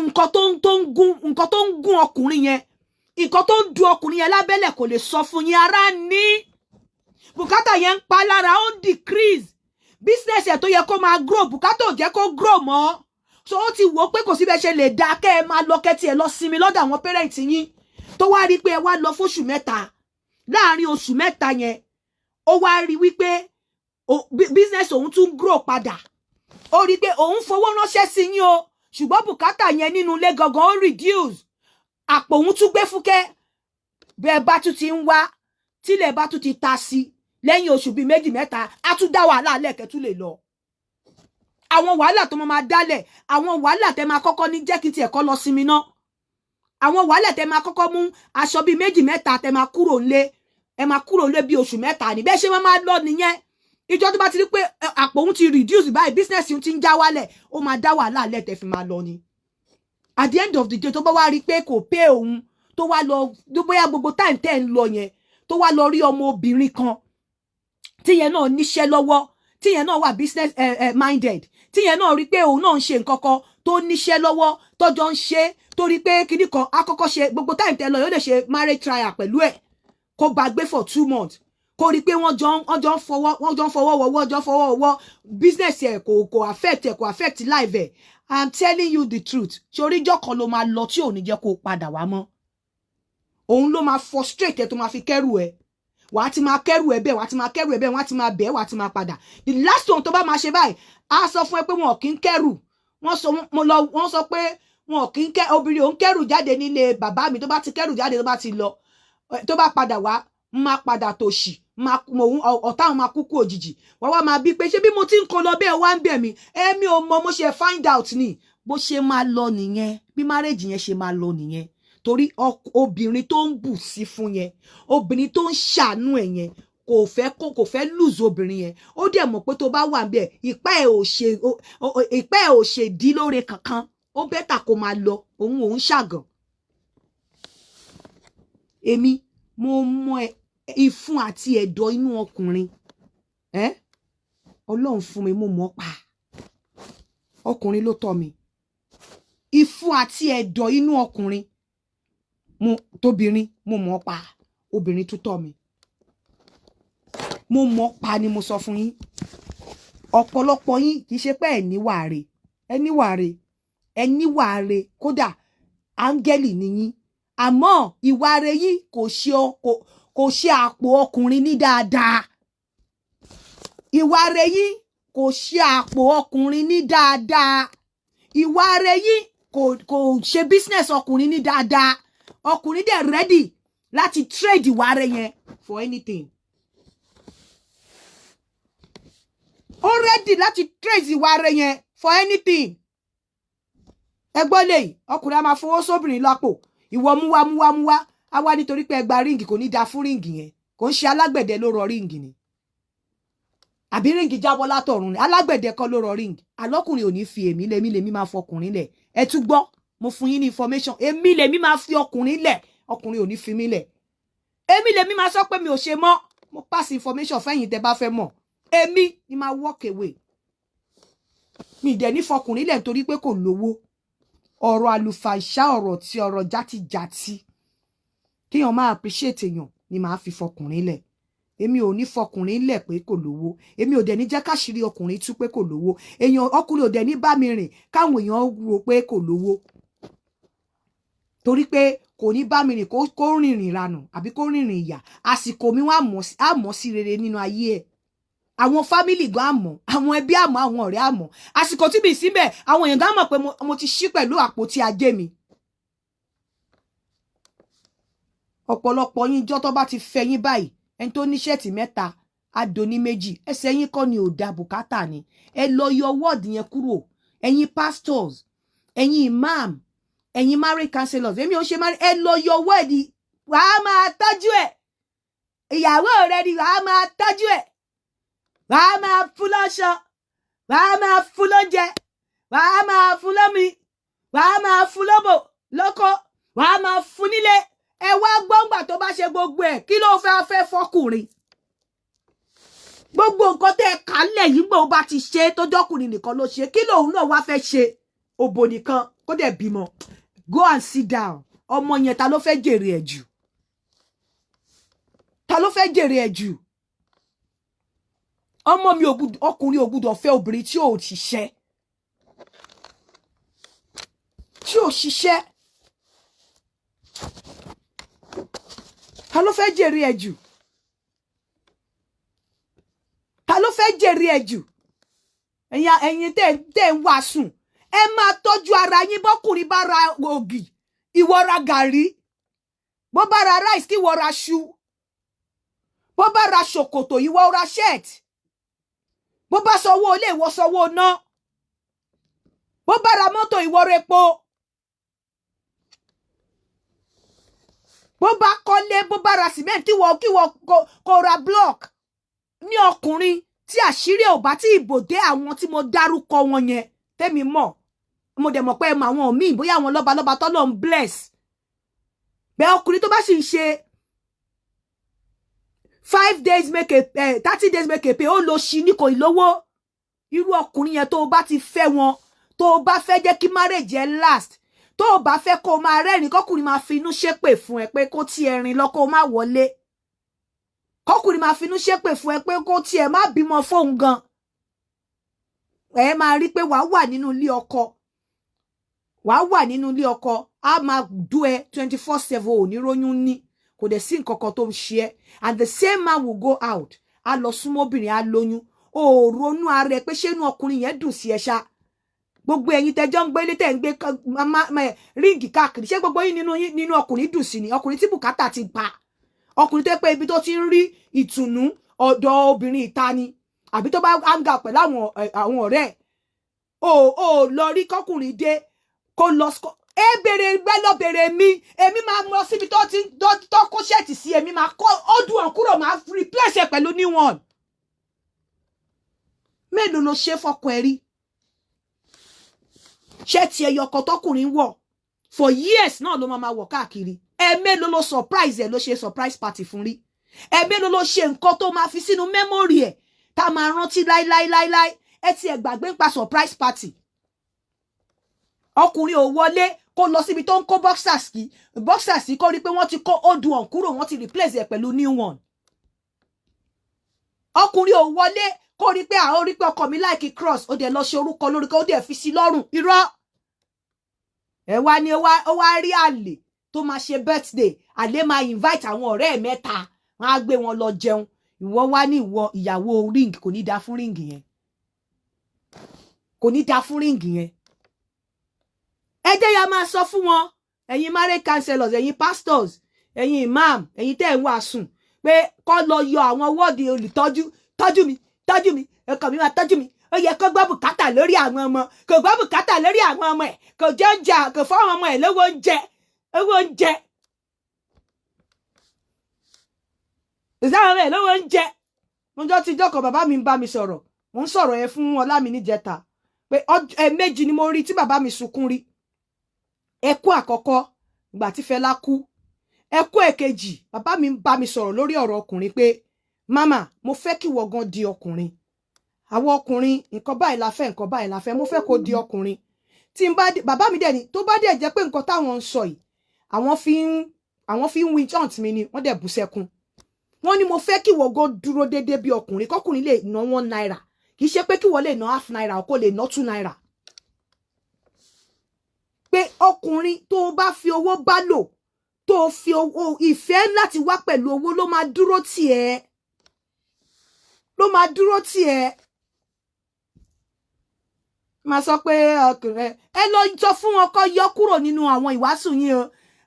nǹkan tó ń gún ọkùnrin yẹn nǹkan tó ń du ọkùnrin yẹn lábẹ́lẹ̀ kò lè sọ fún yín ara ní bùkátà yẹn ń pa lára ó ń decrease business ẹ̀ tó yẹ kó máa grow bùkátà ò jẹ́ kó grow mọ́ so ó ti wò ó pé kò síbẹ̀ ṣe lè dá kẹ́ ẹ máa lọ kẹ́tì ẹ lọ sinmi lọ́dọ̀ àwọn parent yín tó wá rí pé ẹ wá lọ fóṣù mẹ́ta láàárín oṣù mẹ́ta yẹn ó wá rí wípé business òun tún grow padà ó rí pé òun fowó ránṣẹ́ sí yín o ṣùgbọ́n bùkátà yẹn nínú ilé gangan ó reduce àpò òun tún gbé fúkẹ́ bẹ́ẹ̀ bá tún ti ń wá tílẹ̀ bá tún ti ta sí lẹ́yìn oṣù bíi méjì mẹ́ta á tún dá wàhálà lẹ́ẹ̀kẹ́ tún lè lọ àwọn wàhálà tó máa dálẹ̀ àwọn wàhálà tẹ́ máa kọ́kọ́ ní jẹ́ kí tiẹ̀ kọ́ lọ sinmi ná àwọn wàhálà tẹ́ máa kọ́kọ́ mú aṣọ bíi méjì mẹ́ta tẹ́ máa kúrò ńlé ẹ máa kúrò ńlé bíi oṣù mẹ́ta ní bẹ́ẹ̀ ṣe máa lọ nìyẹn ìjọ tó bá ti rí pé àpò òun ti reduce báyìí business òun ti ń já wálẹ̀ ó máa dá wàhálà lẹ́ẹ̀tẹ́ fi máa lọ ni at the end of the day tó bá wá rí pé kò pé òun tó wá lọ bóyá gbogbo time tẹ́ ń lọ yẹn tó wá lọ rí ọmọ obìnrin kan tíyẹn náà níṣẹ́ lọ́wọ́ tíyẹn náà wà business minded tíyẹn náà rí pé òun náà ń ṣe nǹkan kan tó níṣẹ́ lọ́wọ́ tọ́jọ́ ń ṣe tó rí pé kinní kan àkọ́kọ́ ṣe gbogbo time tẹ́ lọ yóò lè ṣe marriage trial pẹ̀lú ẹ̀ kó bá gbé for 2 months kó rí pé wọ́n jọ ń fọwọ́ wọ́wọ́ business ẹ̀ kò affect life ẹ̀ I'm telling you the truth ṣorí ìjọ́ kan ló máa lọ tí ò ní jẹ́ kó padà wá mọ́ òun ló máa frustrate ẹ tó máa fi kẹ́rù ẹ wàá ti máa kẹ́rù ẹ bẹ́ẹ̀ wàá ti máa kẹ́rù ẹ bẹ́ẹ̀ wọ́n á ti máa bẹ́ẹ̀ wàá ti máa padà the last one tó bá máa ṣe báyìí á sọ fún ẹ pé wọn kì í kẹ́rù wọ́n sọ pé wọn kì í kẹ́ obìnrin òun kẹ́rù jáde nílé bàbá mi tó bá ti kẹ́rù jáde tó bá ti lọ tó bá padà wá máa padà tòṣì ọ̀tá àwọn máa kúkú òjijì wọ́n wá máa bí pé ṣé bí mo ti ń kó lọ bẹ́ẹ̀ wá ń bẹ̀ mí èmi ò mọ mo ṣe find out ni bó ṣe máa lọ nìyẹn bí marriage yẹn ṣe máa lọ nìyẹn torí obìnrin tó ń bù sí fún yẹn obìnrin tó ń ṣàánú ẹ̀ yẹn kò fẹ́ lose obìnrin yẹn ó dẹ̀ mọ̀ pé tó bá wà níbẹ̀ ìpá ẹ̀ ò ṣe dí lóore kankan ó bẹ́tà kó máa lọ òun ṣàgàn èmi mo mọ ìfun àti ẹ̀dọ̀ inú ọkùnrin Ọlọ́run fún mi mo mọ̀ pa ọkùnrin ló tọ́ mi ìfun àti ẹ̀dọ̀ inú ọkùnrin tóbìnrin mo mọ̀ pa obìnrin tó tọ́ mi mo mọ̀ pa ni mo sọ fún yín ọ̀pọ̀lọpọ̀ yín kì í ṣe pé ẹ níwàre kódà áńgẹ́lì ni yín àmọ́ ìwà rẹ̀ yín kò ṣe àpò ọkùnrin ní dáadáa ìwà rẹ̀ yín kò ṣe àpò ọkùnrin ní dáadáa ìwà rẹ̀ yín kò ṣe business ọkùnrin ní dáadáa ọkùnrin dẹ̀ ready láti trade ìwà rẹ̀ yẹn for anything ó ready láti trade ìwà rẹ̀ yẹn for anything ẹgbọ́n lè ọkùnrin a máa fowó sóbìnrin lápò ìwọ múwá a wá nítorí pé ẹgbà ríǹgì kò ní da fún ríǹgì yẹn kò ń ṣe alágbẹ̀dẹ ló rọ ríǹgì ni àbí ríǹgì jábọ́ látọ̀run ni alágbẹ̀dẹ kọ́ ló rọ ríǹgì alọ́kùnrin ò ní fi èmi máa fọkùnrin lẹ̀ ẹ tún gbọ́ mo fún yín ní information èmi lèmi máa fi ọkùnrin lẹ̀ ọkùnrin ò ní fi mí lẹ̀ èmi lèmi máa sọ pé mi ò ṣe mọ́ mo pass information fẹ́yìn tẹ́ bá fẹ́ mọ̀ èmi ni máa walk away mi dẹ̀ ní fọkùnrin lẹ̀ nítorí pé kò lówó ọ̀rọ̀ àlùfàìṣà ọ̀rọ̀ játijàti kíyàn máa appreciate èèyàn ni màá fi fọkùnrin lẹ̀ èmi ò ní fọkùnrin lẹ̀ pé kò lówó èmi ò dẹ̀ ní jẹ́ káṣírí ọkùnrin tú pé kò lówó ọkùnrin ò dẹ̀ ní bá mi rìn káwọn èèyàn rò pé kò lówó torí pé kò ní bá mi rìn kó rìnrìn ìranù àbí kó rìnrìn ìyà àsìkò mi wá àmọ́ sí rere nínú ayé ẹ̀ àwọn fámìlì gan àmọ́ àwọn ẹbí àmọ́ àwọn ọ̀rẹ́ àmọ́ àsìkò tí mi síbẹ̀ àwọn èèyàn gan mọ̀ pé mo ti ṣí pẹ̀lú àpótí ajé mi ọ̀pọ̀lọpọ̀ yín jọ́ tó bá ti fẹ́ yín báyìí ẹni tó ní ṣẹ́ẹ̀tì mẹ́ta adoni méjì ẹsẹ̀ yín kọ́ ni ò da bùkátà ni ẹ lọ yọ wọ́ọ̀dì yẹn kúrò ẹ̀yin pastors ẹ̀yin imam ẹ̀yin marriage counselors èmi ò ṣe ẹ lọ yọ wọ́ọ̀dì wàá máa tọ́jú ẹ̀ ìyàwó rẹ ni wàá máa tọ́jú ẹ̀ wàá máa fún lọ́ṣọ wàá máa fún lóúnjẹ wàá máa fún lómi wàá máa fún lóbò lóko wàá máa fún nílé ẹ wá gbọ́ngbà tó bá ṣe gbogbo ẹ̀ kí ló fẹ́ fọkùnrin gbogbo nǹkan tẹ́ ẹ kálẹ̀ yìí gbọ́ bá ti ṣe tó jọ́kùnrin nìkan ló ṣe kí lòun náà wá fẹ́ ṣe òbò nìkan kó dẹ̀ bímọ go and sit down ọmọ yẹn ta ló fẹ́ jèrè ẹ̀ jù ta ló fẹ́ jèrè ẹ̀ jù ọmọ mi ọkùnrin ò gbọ́dọ̀ fẹ́ obìnrin tí ò ṣiṣẹ́ ta ló fẹ́ jèrè ẹ̀ jù ta ló fẹ́ jèrè ẹ̀ jù ẹ̀yin tẹ́ ń wá sùn ẹ máa tọ́jú ara yín bọ́kùnrin bá ra ògì ìwọ ra gàrí bó bá ra rice kí ìwọ ra ṣu bó bá ra ṣòkòtò ìwọ ra shirt bó bá sanwó ilé ìwọ sanwó ná bó bá ra mọ́tò ìwọ repo bó bá kọ́lé bó bá ra cement kíwọ kó ra block ní ọkùnrin tí àṣírí ò bá tí ìbò dé àwọn tí mo dárúkọ wọn yẹn tẹ́mi mọ̀ mo dẹ̀ mọ̀ pé ẹ mọ àwọn míì bóyá àwọn lọ́balọ́ba tọ́lọ́ ń bless bẹ́ẹ̀ ọkùnrin tó bá sì ń ṣe 5 days make a 30 days make a pay ó lo ṣì ní kò ìlówó irú ọkùnrin yẹn tó o bá ti fẹ́ wọn tó o bá fẹ́ jẹ́ kí marriage ẹ last tó o bá fẹ́ kó o máa rẹ́rìn kọ́kùnrin máa fi inú ṣépè fún ẹ pé kó tí ẹ rìn lọ kó o má wọlé kọ́kùnrin máa fi inú ṣépè fún ẹ pé kó tí ẹ má bímọ fóun gan ẹ máa rí pé wàá wà nínú ilé ọkọ á máa dú ẹ 24/7 ò ní róyún ní kò dẹ̀ sí nǹkan kan tó ń ṣe ẹ́ and the same man will go out á lọ súnmọ́ obìnrin á lóyún ó ronú ara ẹ pé ṣé inú ọkùnrin yẹn dùn sí ẹ ṣá gbogbo ẹ̀yin tẹ́jọ́ ń gbélé tẹ́ ń gbé ríǹgì káàkiri ṣé gbogbo yín nínú ọkùnrin dùn sí ni ọkùnrin tí bùkátà ti pa ọkùnrin tó pé ibi tó ti ń rí ìtùnú ọ̀dọ̀ obìnrin ìta ni àbí tó bá hanga pẹ̀lú àwọn ọ̀rẹ́ ò lọ rí kọkùnrin dé kó lọ ẹ bèrè gbẹ lọ bèrè mi èmi máa lọ síbi tó kó ṣẹ́ẹ̀tì sí èmi máa kó ọdún ọ̀kúrò máa replace ẹ pẹ̀lú new one mélòó ló ṣe fọkọ ẹ rí ṣẹ́ẹ̀tì ẹyọkọ tọkùnrin wọ̀ for years náà ló máa wọ̀ káàkiri mélòó ló surprise ẹ ló ṣe surprise party fún rí mélòó ló ṣe nǹkan tó máa fi sínú memory ẹ tá máa rántí láíláíláíláí ẹ ti ẹ gbàgbé ń pa surprise party ọkùnrin ò wọlé kó lọ síbi tó ń kó boxers kó rí pé wọ́n ti kó old one kúrò wọ́n ti replace ẹ pẹ̀lú new one ọkùnrin ò wọlé kó rí pé àwọn rí pé ọkọ mi like cross ó dẹ̀ lọ ṣe orúkọ lórúkọ ó dẹ̀ fi sí lọ́rùn irọ́ ẹ wá ní ó wá rí àlè tó máa ṣe birthday àlè máa invite àwọn ọ̀rẹ́ ẹ̀ mẹ́ta wọ́n á gbé wọn lọ jẹun ìwọ wá ní ìwọ ìyàwó ring kò ní dá fún ring yẹn kò ní dá fún ring yẹn ẹ jẹ́ ya máa sọ fún wọn ẹ̀yin marriage counselors ẹ̀yin pastors ẹ̀yin imam ẹ̀yin tẹ́ ẹ̀ ń wàásùn pé kó lọ yọ àwọn wọ́ọ̀dì olùtọ́jú tọ́jú mi ẹ̀kọ́ mi máa tọ́jú mi ó yẹ kó gbọ́ bùkátà lórí àwọn ọmọ kò gbọ́ bùkátà lórí àwọn ọmọ ẹ̀ kò jẹ́ oúnjẹ kò fọ́ àwọn ọmọ ẹ̀ lówó oúnjẹ ìsáwọn ọmọ ẹ̀ lówó oúnjẹ mo jọ ti jọkọ̀ bàbá mi ń bá mi sọ̀rọ̀ mo ń sọ̀rọ̀ yẹn fún Ọlámi níjẹta pé ẹ̀ẹ̀mejì ni mo rí tí bàbá mi sunkún rí ẹkún àkọ́kọ́ ìgbà tí Fẹlá kú ẹkún èkejì bàbá mi ń bá mi sọ̀rọ̀ lórí ọ̀rọ̀ ọkùnrin pé mama mo fẹ́ kí wọ́n gan di ọkùnrin àwọn ọkùnrin nǹkan báyìí la fẹ́ mo fẹ́ kó di ọkùnrin tí n bá bàbá mi dẹ̀ ni tó bá dẹ̀ jẹ́ pé nǹkan táwọn ń sọ yìí àwọn fi ń win chant mi ni wọ́n dẹ̀ bú sẹ́kún wọ́n ní mo fẹ́ kí wọ́n gan dúró déédéé bí ọkùnrin kọ́kùnrin lè ná 1 naira kì í ṣe pé kí wọ́n lè ná half naira kó lè ná 2 naira pé ọkùnrin tó bá fi owó bá lò tó fi owó ìfẹ́ láti wá pẹ̀lú owó ló máa dúró tì ẹ́ máa sọ pé ọkùnrin ẹ lọ sọ fún wọn kó yọ kúrò nínú àwọn ìwàásù yín o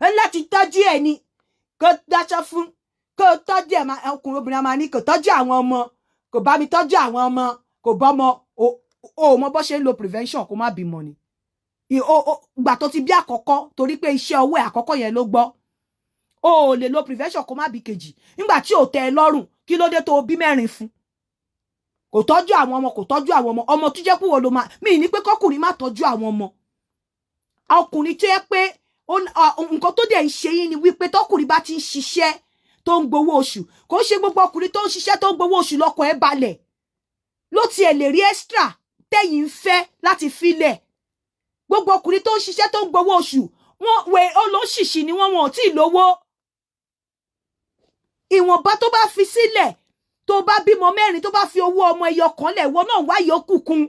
ẹ láti tọ́jú ẹ ni kó dáṣọ fún kó tọ́jú ẹ ọkùnrin obìnrin máa ní kò tọ́jú àwọn ọmọ kò bá mi tọ́jú àwọn ọmọ kò bọ́mọ o mọ bó ṣe ń lo prevention kó má bímọ ni gbà tó ti bí àkọ́kọ́ torí pé iṣẹ́ ọwọ́ ẹ̀ àkọ́kọ́ yẹn ló gbọ́ o lè lo prevention kó má bí kejì nígbà tí ò tẹ́ ẹ lọ́rùn kí ló dé tó bí mẹ́rin fún kò tọ́jú àwọn ọmọ kò tọ́jú àwọn ọmọ tó jẹ́ púpọ̀ ló máa mí ní pé kọkùnrin má tọ́jú àwọn ọmọ ọkùnrin tó yẹ pé nǹkan tó dẹ̀ ń ṣe yín ni wípé tọkùnrin bá ti ń ṣiṣẹ́ tó ń gbowó oṣù kò ṣe gbogbo ọkùnrin tó ń ṣiṣẹ́ tó ń gbowó oṣù lọ́kàn ẹ̀ balẹ̀ ló tiẹ̀ lè rí extra tẹ́yìn ń fẹ́ láti filẹ̀ gbogbo ọkùnrin tó ń ṣiṣẹ́ tó ń gbowó oṣù wọn wẹ̀ olóṣìṣì ni wọn ò tí ì lówó ìwọ̀nba tó bá fi sílẹ̀ tó bá bímọ mẹ́rin tó bá fi owó ọmọ ẹyọ kan lẹ̀ wọ́n náà wá yòókù kún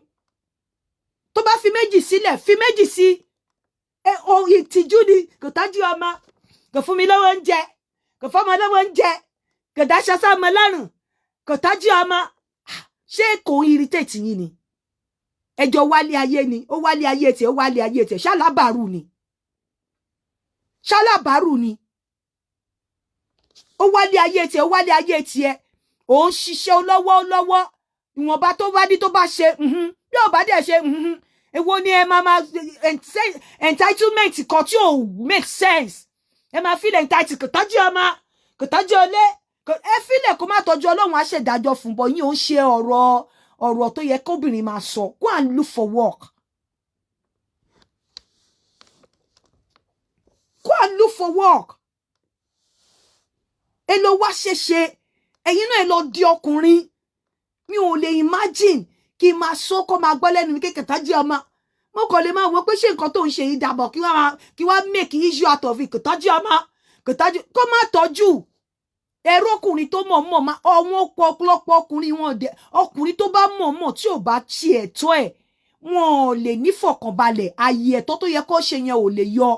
tó bá fi méjì sílẹ̀ fi méjì sí ìtìjú ni kò tọ́jú ọmọ kò fún mi lọ́wọ́ oúnjẹ kò fọ́mọ lọ́wọ́ oúnjẹ kò dáṣọ sọ́mọ lọ́rùn kò tọ́jú ọmọ ṣé kò irritate yín ni ẹjọ́ wálé ayé ni ó wálé ayé tiẹ̀ ó wálé ayé tiẹ̀ ṣálábàárù ni ó wálé ayé tiẹ̀ ó wálé ayé tiẹ̀ ó ń ṣiṣẹ́ lọ́wọ́ ìwọ̀nba tó bá ní tó bá ṣe bí ó bá dẹ̀ ṣe èwo ni ẹ máa entitlement kan tí ò make sense ẹ máa feel entitled kò tọ́jú ọmọ kò tọ́jú ilé ẹ fílẹ̀ kó má tọ́jú ọlọ́run á ṣèdájọ́ fún bọ́ yín ó ń ṣe ọ̀rọ̀ tó yẹ kóbìnrin máa sọ go and look for work ẹ lọ wá ṣeṣe ẹ̀yin náà ẹ lọ di ọkùnrin mi ò lè imagine kí n máa sọ kó máa gbọ́ lẹ́nu mi kékeré tọ́jú ọmọ mo kàn lè máa wọ pé ṣé nǹkan tó ń ṣe yìí dàbọ̀ kí wọ́n make issue out of it kò tọ́jú ọmọ kó má tọ́jú ẹ̀rọ ọkùnrin tó mọ̀ ọ̀wọ́n ọ̀pọ̀lọpọ̀ ọkùnrin wọn dẹ̀ ọkùnrin tó bá mọ̀ tí ò bá tiẹ̀ tó ẹ̀ wọn ò lè nífọ̀kànbalẹ̀ ààyè ẹ̀tọ́ tó yẹ kó ṣe yẹn ò lè yọ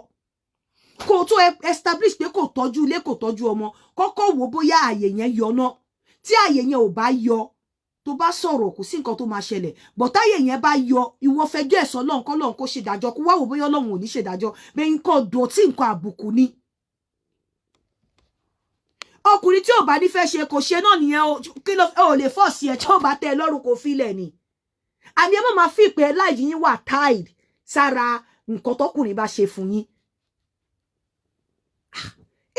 kó tó establish pé kò tọ́jú ilé kò tọ́jú ọmọ kọ́kọ́ wò bóyá ààyè yẹn yọ náà tí ààyè yẹn ò bá yọ tó bá sọ̀rọ̀ kò sí nǹkan tó máa ṣẹlẹ̀ bọ̀táyè yẹn bá yọ ìwọ fẹjọ́ ẹ̀sọ́ lọ́hùn kọ́ lọ́hùn kó ṣèdájọ́ kó wá wò bóyá Ọlọ́run ò ní ṣèdájọ́ bẹ́ẹ̀ nǹkan dọ̀tí nǹkan àbùkù ni ọkùnrin tí ò bá ní fẹ́ ṣe kò ṣe náà nìyẹn kí ló ò lè fọ́ọ̀sì ẹ̀ tí ó bá tẹ́ ẹ lọ́rùn kò filẹ̀ ni àní ẹ má máa fi ìpè láìjí yín wà tied sára nǹkan tọkùnrin bá ṣe fún yín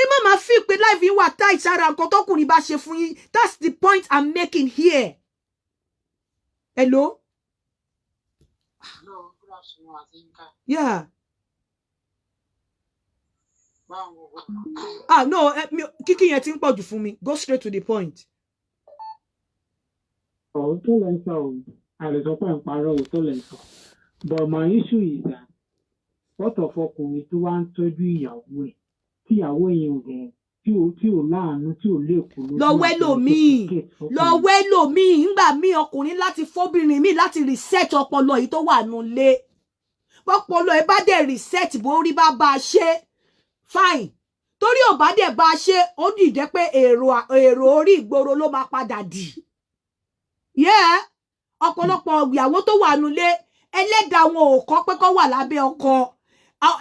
ẹ má máa fi ìpè láìjí yín wà tied sára nǹkan tọkùnrin bá ṣe fún yín that's the point I'm making here. Hello? Hello, good afternoon, Azinka. Yeah. No, kíkí yẹn ti ń pọ̀ jù fún mi. Go straight to the point. Òótọ́ lẹ ń sọ o, àlejò pẹ̀ ń parọ́ òótọ́ lẹ ń sọ. But my issue is that what of ọkùnrin tó wá ń tọ́jú ìyàwó ẹ̀ tí ìyàwó yẹn ò rẹ̀ tí ò láàánú tí ò léèkó lójú. lọ́wọ́ ẹlòmíì ńgbà míì ọkùnrin láti fọ́bìnrin míì láti reset ọpọlọ yìí tó wà nulẹ̀. Ọpọlọ ẹ bá dẹ̀ reset bó rí bá bá a ṣe fine torí ò bá dẹ̀ bá a ṣe ó dìde pé èrò orí ìgboro ló máa padà dì ọ̀pọ̀lọpọ̀ ìyàwó tó wà nulẹ̀ ẹlẹ́dàá wọn ò kọ́ pé kó wà lábẹ́ ọkọ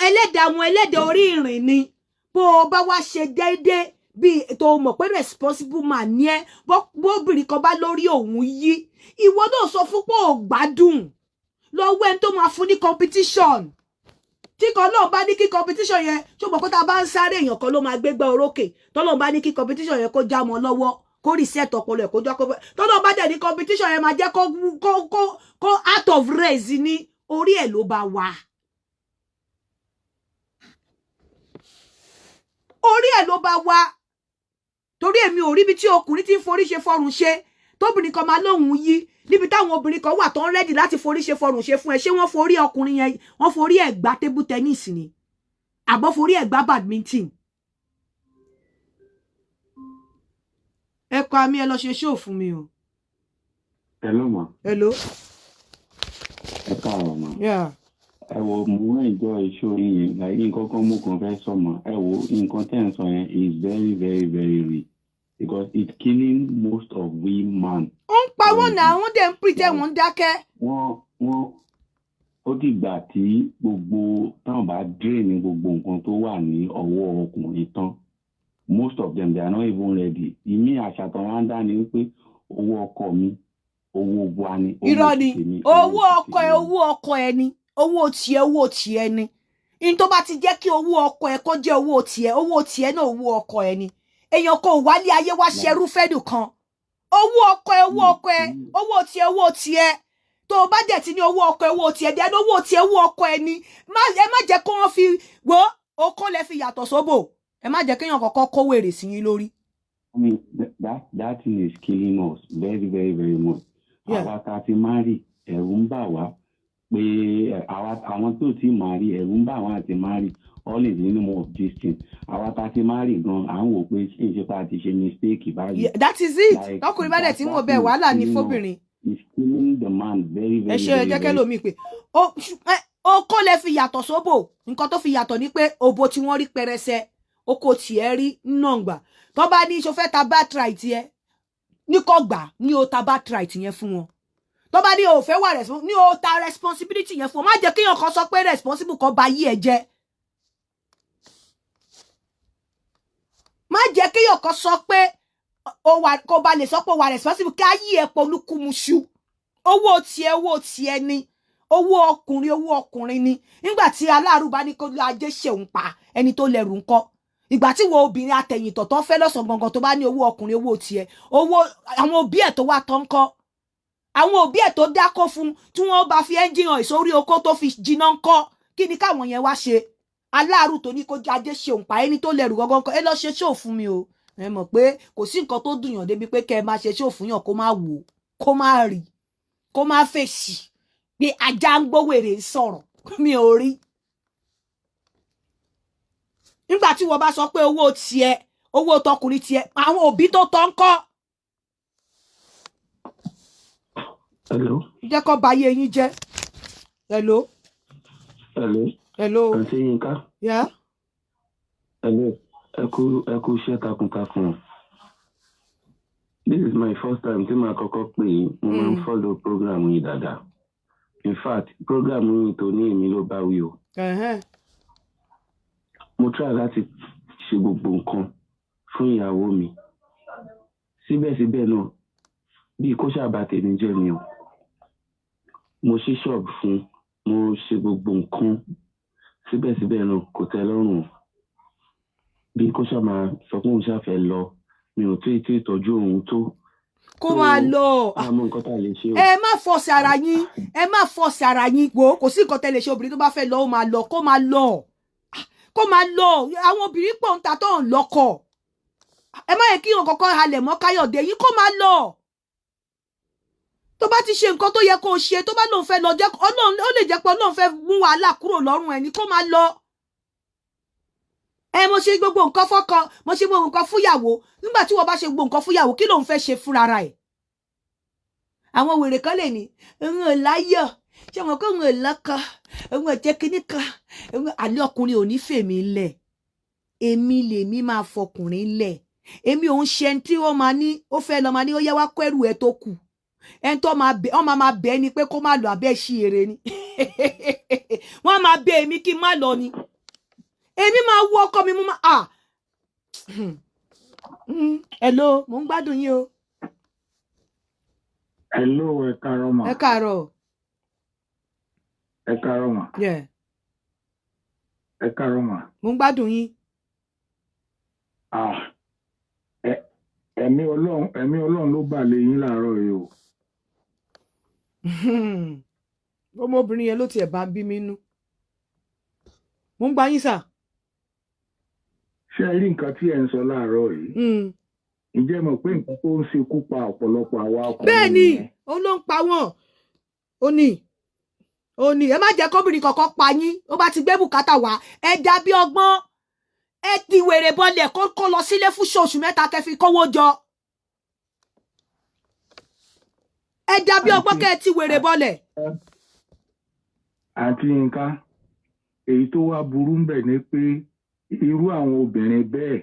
ẹlẹ́dàá wọn ẹlẹ́dàá orí ìrìn ni bó o bá wá ṣe déédéé bí tó mọ̀ pé responsible man ni ẹ bóbìnrin kan bá lórí òun yí ìwọ náà sọ fún pé ò gbádùn lọ́wọ́ ẹni tó máa fún ní competition tí kan náà bá ní kí competition yẹn tó mọ̀ pé tá a bá ń sáré èèyàn kan ló máa gbégbá orókè tọ́lọ́ bá ní kí competition yẹn kó já mọ́ lọ́wọ́ kó reset ọpọlọ ẹ̀ kó jọ́ tọ́lọ́ bá dẹ̀ ní competition yẹn máa jẹ́ kó out of race ní orí ẹ̀ ló bá wà. Orí ẹ̀ ló bá wà torí èmi ò rí bí tí ọkùnrin ti ń forí ṣe fọrùn ṣe tóbìnrin kan máa lóhùn yí níbi táwọn obìnrin kan wà tó ń rẹ́dì láti forí ṣe fọrùn ṣe fún ẹ ṣé wọ́n forí ọkùnrin yẹn wọ́n forí ẹ̀ gbá tébù tẹ́nísì ni àbọ̀ forí ẹ̀ gbá badminton. Ẹ kọ́ àmì ẹ lọ ṣe ṣóò fún mi o. Hello ma. Hello. Ẹ káàárọ̀ ma. Yeah. ẹ wo mo enjoy ìṣòro yẹn like nǹkan kan mo kàn fẹ́ sọ mọ́ ẹ wo nǹkan tẹ́ ń sọ yẹn is very very very real because it's killing most of we man. ó ń pa wọ́n náà wọ́n dẹ̀ ń pretend wọ́n ń dákẹ́. wọ́n ó dìgbà tí gbogbo táwọn bá drain gbogbo nǹkan tó wà ní ọwọ́ ọkùnrin tán most of them they are not even ready. ìmí àṣàtàn wá ń dá ni wípé owó ọkọ mi owó wa ni. irọ́ ni owó ọkọ ẹ owó ọkọ ẹ ni owó tiẹ̀ ni in tó bá ti jẹ́ kí owó ọkọ ẹ kó jẹ́ owó tiẹ̀ náà owó ọkọ ẹ ni èèyàn kò wálé ayé wá ṣerú fẹ́dùn kan owó ọkọ ẹ owó tiẹ̀ tó o bá dẹ̀ ti ní owó ọkọ ẹ owó tiẹ̀ dẹ́nu owó tiẹ̀ owó ọkọ ẹ ni ẹ má jẹ́ kó wọ́n fi wo okó lẹ fi yàtọ̀ sóbò ẹ má jẹ́ kéèyàn kọ́kọ́ kó wèrè sí yín lórí. I mean that thing is killing us very very very much. àwa tá a ti máa rí ẹ̀rù ń bà wá pé àwọn tó ti máa rí ẹ̀rù ń bà wá àti máa rí all in the name of this thing àwa tá a ti máa rí gan à ń wò pé ṣé ìṣe pa ti ṣe mistake báyìí. that is it ọkùnrin bá dẹ̀ tí mo bẹ̀ wàhálà ní fóbìnrin. it's killing the man very very. ẹ ṣe jẹ́ kẹ́ lómi pé okó lẹ fi yàtọ̀ sóbò nǹkan tó fi yàtọ̀ ni pé òbò tí wọ́n rí pẹrẹsẹ oko tiẹ̀ rí nàngbà tó bá ní ṣo fẹ́ ta birthright yẹ ní kò gbà ní o ta birthright yẹn fún wọn tó bá ní o fẹ́ wà ní o ta responsibility yẹn fún wọn má jẹ́ kéèyàn kan sọ pé responsible kan ba yí ẹ jẹ́ má jẹ́ kéèyàn kan sọ pé kó ba lè sọ pé o wà responsible ká yí ẹ polúkúmuṣu owó tiẹ̀ ni owó ọkùnrin ni nígbà tí aláàrú bá ní kó ajé ṣeun pa ẹni tó lẹ́rù ńkọ́ ìgbà tí wo obìnrin atẹ̀yìntọ̀ tó fẹ́ lọ́sàn gangan tó bá ní owó ọkùnrin owó tiẹ̀ owó àwọn òbí ẹ̀ tó wà tán ńkọ́ àwọn òbí ẹ̀ tó dákó fún tí wọ́n bá fi ẹ́ńjìn hàn ìsórí okó tó fi jiná ńkọ́ kí ni káwọn yẹn wá ṣe aláàrú tó ní kó ajé ṣeun pa ẹni tó lẹ́rù gangan ńkọ́ ẹ lọ ṣe ṣóò fún mi o ẹ mọ̀ pé kò sí nǹkan tó dùn yàn débi pé kẹ́ ẹ máa ṣe ṣóò fún yàn kó má wò kó má rí kó má fèsì pé ajá ń gbówèrè sọ̀rọ̀ mi ò rí nígbà tí wọ́n bá sọ pé owó tiẹ̀ owó tọkùnrin tiẹ̀ àwọn òbí tó tọ́ ń kọ́. hello. jẹ́ kó ba ayé yín jẹ́. hello. àǹtí Yínká. hello ẹ kú iṣẹ́ takuntakun. this is my first time tí màá kọ́kọ́ pè é mo máa ń follow program yìí dáadáa. in fact program yìí tó ní èmi ló bá wí o. mo try láti ṣe gbogbo nǹkan fún ìyàwó mi síbẹ̀síbẹ̀ náà bí kò ṣàbà tèmi jẹ́ mi o mo ṣí ṣọ́ọ̀bù fún mo ṣe gbogbo nǹkan síbẹ̀síbẹ̀ náà kò tẹ́ lọ́rùn bí kò ṣàmà sọ pé òun ṣàfẹ́ lọ mi ò tó ètò ìtọ́jú òun tó. kó máa lọ ẹ má fọ̀ọ̀sì ara yín wò kò sí nǹkan tẹ́ lè ṣe obìnrin tó bá fẹ́ lọ ó máa lọ kó máa lọ àwọn obìnrin pọ̀ ń ta tó ń lọ́kọ̀ ẹ má yẹ kí òun kọ́kọ́ halẹ̀ mọ́ Káyọ̀dé yìí kó máa lọ tó bá ti ṣe nǹkan tó yẹ kó ṣe tó bá lóun fẹ́ lọ jẹ́ Ọlọ́run ó lè jẹ́ pé Ọlọ́run fẹ́ mú wàhálà kúrò lọ́rùn ẹni kó máa lọ mo ṣe gbogbo nǹkan fọ́kọ mo ṣe gbogbo nǹkan fúyàwó nígbà tí wọ́n bá ṣe gbogbo nǹkan fúyàwó kí lóun fẹ́ ṣe fúnra ẹ̀ àwọn wèrè kan lè ní òun ò láyọ̀ ṣé wọn kó òun ò lọ́kọ òun ò jẹ́ kíní kan àlẹ́ ọkùnrin ò ní fèmí lẹ̀ èmi lèmi máa fọkùnrin lẹ̀ èmi òun ṣe ẹni tí ó máa ní ó fẹ́ lọ máa ní ó yẹ wá kó ẹrù ẹ tó kù ẹni tó máa bẹ̀ ni pé kó má lọ abẹ́ ṣí eré ni wọ́n máa bẹ̀ èmi kí n má lọ ni èmi máa wọ ọkọ mi mo máa hello mo ń gbádùn yín o. hello ẹ káàárọ̀ mà. ẹ káàárọ̀. ẹ káàárọ̀ mà. ẹ káàárọ̀ mà. mo ń gbádùn yín. ẹ̀mí Ọlọ́run ló bà lé yín láàárọ̀ yìí o. ọmọbìnrin yẹn ló tiẹ̀ bá bí mi nú. mo ń gbá yín sà. ṣé ẹ rí nǹkan tí ẹ ń sọ láàárọ̀ yìí. ǹjẹ́ mọ̀ pé nǹkan tó ń ṣekú pa ọ̀pọ̀lọpọ̀ àwa ọkùnrin. bẹ́ẹ̀ ni òun ló ń pa wọ́n ó ní ẹ má jẹ́ kóbìnrin kankan pa yín ó bá ti gbé bùkátà wá ẹ dàbí ọgbọ́n ẹ ti wèrè bọ́lẹ̀ kó lọ sílé fún oṣù 3 kẹ́ fi kówó jọ ẹ dàbí ọgbọ́n kẹ́ ẹ ti wèrè bọ́lẹ̀. àti nǹkan èyí tó wá burú ń bẹ̀ ni pé irú àwọn obìnrin bẹ́ẹ̀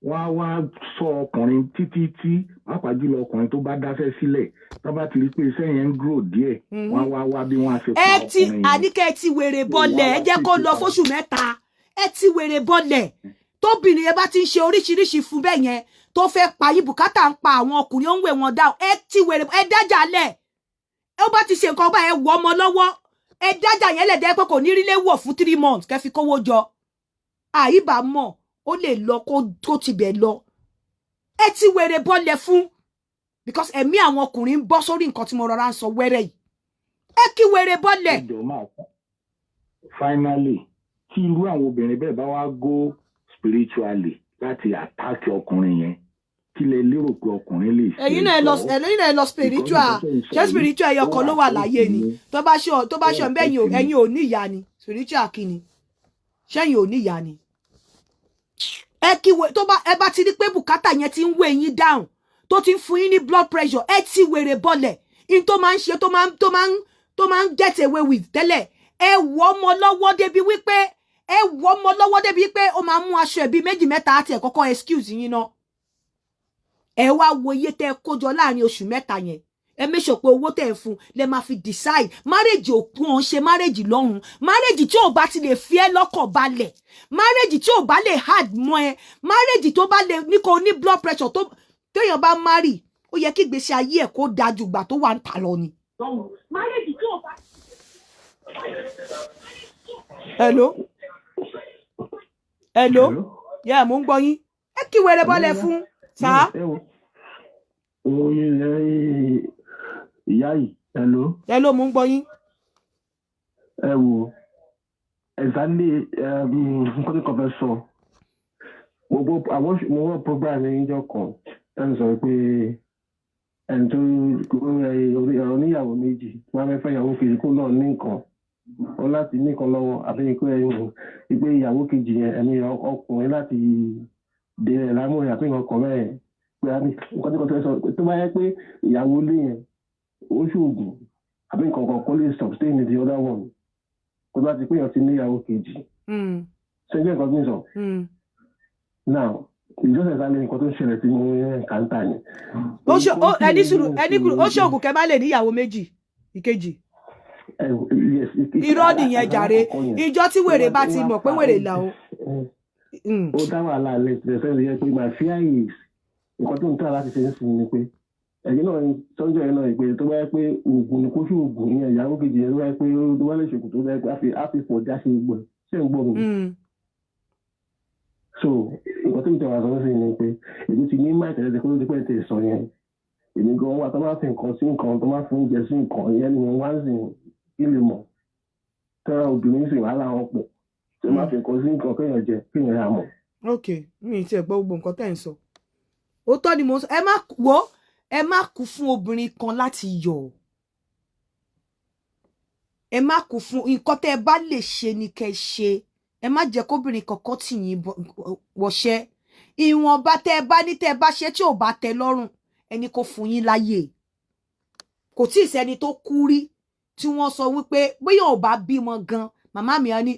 wọ́n á wá sọ ọkùnrin títí tí pàápàá jùlọ ọkùnrin tó bá dáṣẹ́ sílẹ̀ tó bá ti rí pé iṣẹ́ yẹn ń grow díẹ̀ wọ́n á wá bí wọ́n á ṣe pa ọkùnrin yẹn. àníkẹ́ ti wèrè bọ́lẹ̀ ẹ jẹ́ kó lọ fóṣù mẹ́ta ẹ ti wèrè bọ́lẹ̀ tóbìnrin yẹn bá ti ń ṣe oríṣiríṣi fún bẹ́ẹ̀ yẹn tó fẹ́ pa yí bùkátà ń pa àwọn ọkùnrin ó ń wé wọn dáhùn ẹ ti wèrè ẹ dájà lẹ̀ ẹ bá ti ṣe nǹkan bá ẹ wọ ọmọ lọ́wọ́ ẹ dájà yẹn lẹ̀ dẹ́ pé kò ní rí lé wọ̀ fún 3 months kẹ́ fi kówó jọ àyíbá mọ̀ ó lè lọ kó tibẹ̀ lọ ẹ ti wèrè bọ́lẹ̀ fún because ẹ̀mí àwọn ọkùnrin ń bọ́ sórí nǹkan tí mo rọra ń sọ wẹ́rẹ́ yìí ẹ kí wèrè bọ́lẹ̀. Finally tí irú àwọn obìnrin bẹ́ẹ̀ bá wá go spiritually láti attack ọkùnrin yẹn kí lè lérò pé ọkùnrin lè ṣe. ẹ̀yin náà lọ spiritual ṣé spiritual ẹyọ kan ló wà láyé ni tó bá ṣọ bẹ́ẹ̀ ẹ̀yin ò ní ìyá ni spiritual kí ni ṣẹ́yìn ò ní ìyá ni. ẹ kí ẹ bá ti rí pé bùkátà yẹn ti ń wé yín down tó ti ń fún yín ní blood pressure ẹ ti wèrè bọ́lẹ̀ in tó máa ń ṣe tó máa ń get away with tẹ́lẹ̀ ẹ wọ́ ọmọ lọ́wọ́ débi wípé ó máa mú aṣọ ẹ̀bí 2 mẹ́ta àti ẹ̀ kọ́kọ́ excuse yín náà ẹ wá wo iye tẹ́ kó jọ láàrin oṣù mẹ́ta yẹn ẹ make sure pé owó tẹ́ fún lẹ máa fi decide marriage òkun ọ̀hún ṣe marriage lọ́rùn marriage tí ò bá ti lè fi ẹ́ lọ́kàn balẹ̀ marriage tí ò bá lè hard mọ́ ẹ marriage tó bá lè ní kò ní blood pressure tó téèyàn bá marry ó yẹ kí ìgbésí ayé ẹ̀ kó dáa ju ìgbà tó wà ń ta lọ ni. marriage tí ò bá. hello yà mò ń gbọ́ yín ẹ kí wẹrẹ bọ́lẹ̀ fún sáà. ìyá yìí hello mò ń gbọ́ yín. ẹ wo ẹ̀sánlé nǹkan tí kò fẹ́ sọ mo wọ́n program ní ìjọ kan ẹni sọ pé ẹni tó oníyàwó méjì wọ́n fẹ́ ìyàwó kejì kó náà ní nǹkan wọn láti ní nǹkan lọ́wọ́ àbí pé ìyàwó kejì yẹn ẹ̀mí ọkùnrin láti dèrè lámúrin àti nǹkan kan bẹ́ẹ̀ pé nǹkan tí kò fẹ́ sọ tó bá yẹ pé ìyàwó lé yẹn ó ṣoògùn àbí nǹkan kan kó lè sustain the other one kó bá ti pé èèyàn ti níyàwó kejì ṣe jẹ́ nǹkan tí ń sọ. now ìjọsìn sáré nǹkan tó ń ṣẹlẹ̀ tí mo ń kàńtà ni. ẹni kúrò ó ṣoògùn kẹ́ má lè níyàwó méjì ìkejì. irọ́ nìyẹn jàre ìjọ tí wèrè bá ti mọ̀ pé wèrè là ó. ó dá wàhálà alẹ́ ìtẹ̀sẹ̀ rẹ̀ yẹ pé my fear is nǹkan tó ń tà láti ṣe ń sin ni pé ẹ̀yin náà sọ́jọ́ yẹn náà ìpè tó bá yẹ pé oògùn ní kóṣù oògùn ìyẹn ìyàwó kejì yẹn tó bá yẹ pé tó bá lè ṣòkò tó bá yẹ pé á fi pọ̀ já sí gbogbo ẹ̀ ṣé ń gbọ́ mi. so nǹkan tó ń tẹ̀wá sọ sí ni pé èmi ti ní máì tẹ̀lé kó ló ti pẹ́ tẹ̀ sọ yẹn èmi gan wà tó bá fi nǹkan sí nǹkan tó bá fi oúnjẹ sí nǹkan ìyẹn ni wọ́n wá ń sìn kí lè mọ̀ tẹ́ra obìnrin sì wàhálà wọn pọ̀ tó má fi nǹkan sí nǹkan kéèyàn jẹ kéèyàn yà mọ̀. ok mi ì tiẹ̀ gbọ́ gbogbo nǹkan tẹ́ ń sọ òótọ́ ni mo sọ ẹ má kú fún obìnrin kan láti yọ̀ ẹ má kú fún nǹkan tẹ́ ẹ bá lè ṣe ni kẹ́ ṣe ẹ má jẹ́ kóbìnrin kankan tì yín wọṣẹ́ ìwọ̀nba tẹ́ ẹ bá ní tẹ́ ẹ bá ṣe tí ò bá tẹ́ lọ́rùn ẹni kò fún yín láyè kò tí ì sẹ́ni tó kú rí tí wọ́n sọ wípé bóyá ò bá bímọ gan màmá mi á ní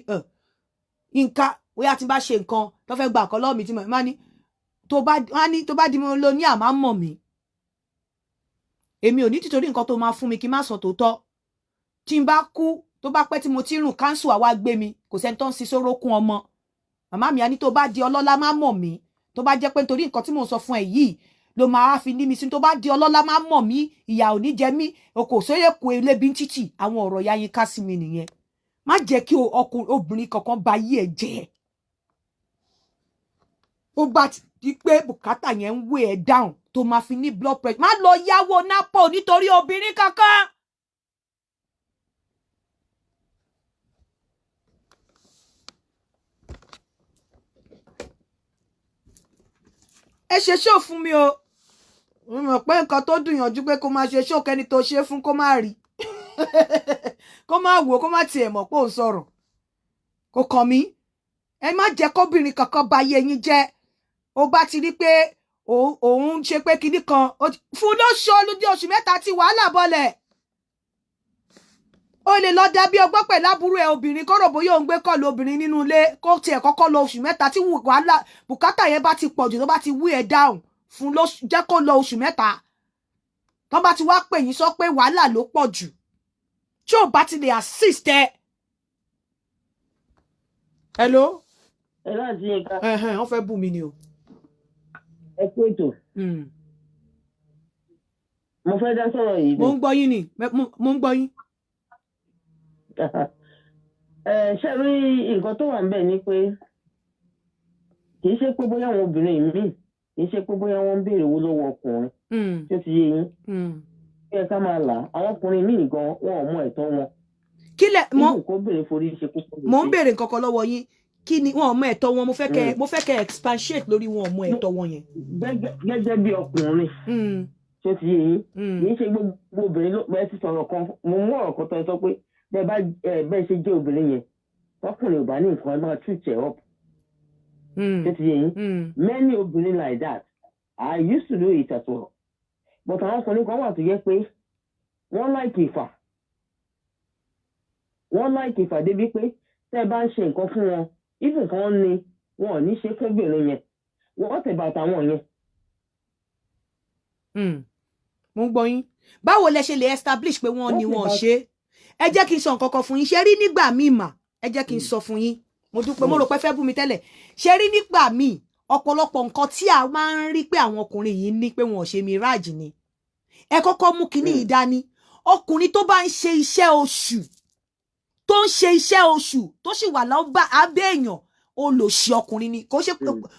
nǹkan bóyá tí n bá ṣe nǹkan tó fẹ́ gba àkọlọ́ mi tí mo máa ní tó bá di mo lo ní àmá mọ̀ mí èmi ò ní títorí nǹkan tó máa fún mi kí n má sọ tòótọ́ tí n bá kú tó bá pẹ́ tí mo ti rùn káńsù àwa gbé mi kò sẹ́ni tó ń si sórókún ọmọ màmá mi á ní tó bá di ọlọ́lá má mọ̀ mí tó bá jẹ́ pé nítorí nǹkan tí mò ń sọ fún ẹ yìí ló máa fi ní mi sí tó bá di ọlọ́lá má mọ̀ mí ìyà ò ní jẹ mí okò sóyè kú elébi ń títì àwọn ọ̀rọ̀ ya yín ká sí mi nìyẹn má jẹ́ kí obìnrin kankan ba yí ẹ̀ jẹ́ ó bá ti pé bùkátà yẹn ń wé ẹ̀ down tó máa fi ní blood pressure má lọ yáwó nápò nítorí obìnrin kankan. ẹ ṣe ṣó fún mi o mo mọ̀ pé nǹkan tó dùn yànjú pé kó máa ṣe ṣó kẹ́ni tó ṣe fún kó má rí kó má wò kó má tiẹ̀ mọ̀ pé ò ń sọ̀rọ̀ kò kàn mí ẹ má jẹ́ kóbìnrin kankan ba ayé yín jẹ́ ó bá ti rí pé òun ṣe pé kinní kan fún lóṣù olùdí oṣù mẹ́ta tí wàhálà bọ́lẹ̀ ó lè lọ dàbí ọgbọ́n pẹ̀lú àbúrò ẹ̀ obìnrin kó rò bóyá òun gbé kọ́ọ̀lù obìnrin nínú ilé kó tiẹ̀ kọ́kọ́ lọ oṣù mẹ́ta tí wàhálà bùkátà yẹn bá ti pọ̀ jù tó bá ti wí ẹ̀ dáhùn fún jẹ́ kó lọ oṣù mẹ́ta tó bá ti wá pè yín sọ pé wàhálà ló pọ̀ jù tí ò bá ti lè assist ẹ. hello. hello àti ẹ̀ka. wọ́n fẹ́ bù mí ni o. ẹ kú ètò. mo fẹ́ dá sọ̀rọ̀ yìí. mo ń gbọ́ yín ni mo ń gbọ́ yín. ṣe rí nǹkan tó wà ń bẹ̀ ni pé kì í ṣe pé bóyá àwọn obìnrin míì kì í ṣe pé bóyá wọ́n ń béèrè owó lọ́wọ́ ọkùnrin tó ti yé yín kí ẹ ká máa là àwọn ọkùnrin míì gan wọn ò mọ ẹ̀tọ́ wọn. kílẹ̀ mo ń béèrè nǹkan kan lọ́wọ́ yín kí ni wọn ò mọ ẹ̀tọ́ wọn mo fẹ́ kẹ́ expatiate lórí wọn ò mọ ẹ̀tọ́ wọn yẹn. gẹ́gẹ́ bí ọkùnrin tó ti yé yín kì í ṣe gbogbo obìnrin ló bẹ́ẹ̀ ti sọ̀rọ̀ kan mo mú ọ̀rọ̀ kan tó ẹ sọ pé bẹ́ẹ̀ ṣe jẹ́ obìnrin yẹn ọkùnrin ò bá ní nǹkan ẹ máa treat ẹ̀ up. tó ti yé yín many obìnrin like that I used to do it as well but àwọn ọkùnrin kan wà tó yẹ pé wọ́n láìkì ìfà débi pé tẹ́ ẹ bá ń ṣe nǹkan fún wọn even kan ní wọn ò ní ṣe fẹ́bìnrin yẹn wọ́n tẹ̀ bàtà wọn yẹn. mo ń gbọ́ yín báwo lẹ ṣe lè establish pé wọ́n ní wọn ṣe ẹ jẹ́ kí n sọ nǹkan kan fún yín ṣe rí nígbà míì mà ẹ jẹ́ kí n sọ fún yín mo dúpẹ́ mo rò pé fẹ́ bú mi tẹ́lẹ̀ ṣe rí nígbà míì ọ̀pọ̀lọpọ̀ nǹkan tí a máa ń rí pé àwọn ọkùnrin yìí ní pé wọn ò ṣe mirage ni ẹ kọ́kọ́ mú kinní yìí dání ọkùnrin tó bá ń ṣe iṣẹ́ oṣù tó sì wà lọ́ba abẹ́ èèyàn olòṣì ọkùnrin ni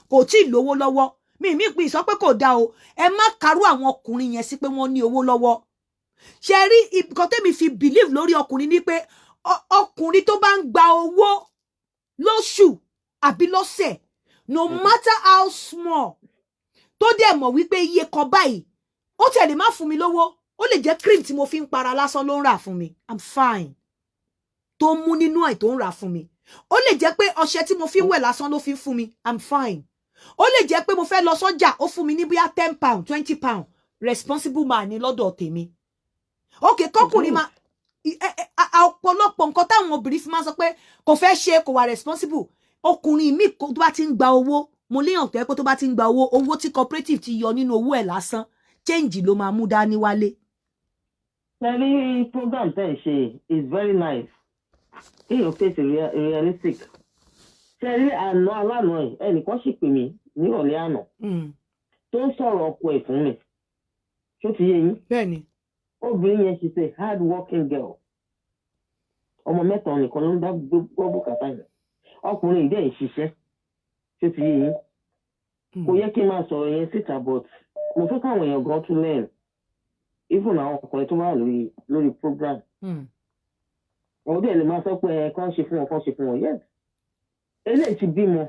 kò tí ì lówó lọ́wọ́ mi pín sọ pé kò dáa o ẹ má karú àwọn ọkùnrin yẹn sí pé wọ́n ní owó lọ́wọ́ ṣe rí nǹkan tẹ́mi fi believe lórí ọkùnrin ni pé ọkùnrin tó bá ń gba owó lóṣù àbí lọ́sẹ̀ no matter how small tó dẹ̀ mọ̀ wípé iye kan báyìí ó tẹ̀lé má fún mi lówó ó lè jẹ́ cream tí mo fi ń para lásán ló ń rà fún mi I'm fine tó mú nínú ẹ̀ tó ń rà fún mi ó lè jẹ́ pé ọṣẹ tí mo fi ń wẹ̀ lásán ló fi ń fún mi I'm fine ó lè jẹ́ pé mo fẹ́ lọ sọ́jà ó fún mi ní bóyá £10 £20 responsible man ni lọ́dọ̀ tèmi okay kọkùnrin máa ọ̀pọ̀lọpọ̀ nǹkan táwọn obìnrin fi máa sọ pé kò fẹ́ ṣe kò wà responsible ọkùnrin mi tó bá ti ń gba owó mo léèyàn tó yẹ pé tó bá ti ń gba owó tí cooperative ti yọ nínú owó ẹ̀ lásán change ló máa mú dání wálé. Every program tẹ́ ẹ ṣe is very nice kéèyàn face realistic ṣẹ́rí àná alánà ẹ̀ ẹnìkan sì pè mí ní ọ̀lẹ́ àná tó ń sọ̀rọ̀ ọkọ ẹ̀ fún mi ṣó ti yé yín. bẹ́ẹ̀ni. obìnrin yẹn she's a hard working girl ọmọ mẹ́ta nìkan ló ń dá gbọ́ bùkátà yẹn ọkùnrin ìdẹ́ ìṣiṣẹ́ ṣó ti yé yín. kò yẹ kí n máa sọ̀rọ̀ yẹn síta but mo fẹ́ káwọn èèyàn gan tún lẹ́yìn even àwọn ọkùnrin tó wà lórí program. wọ́n dẹ̀ lè máa sọ pé kán ṣe fún wọn yes eléyìí ti bímọ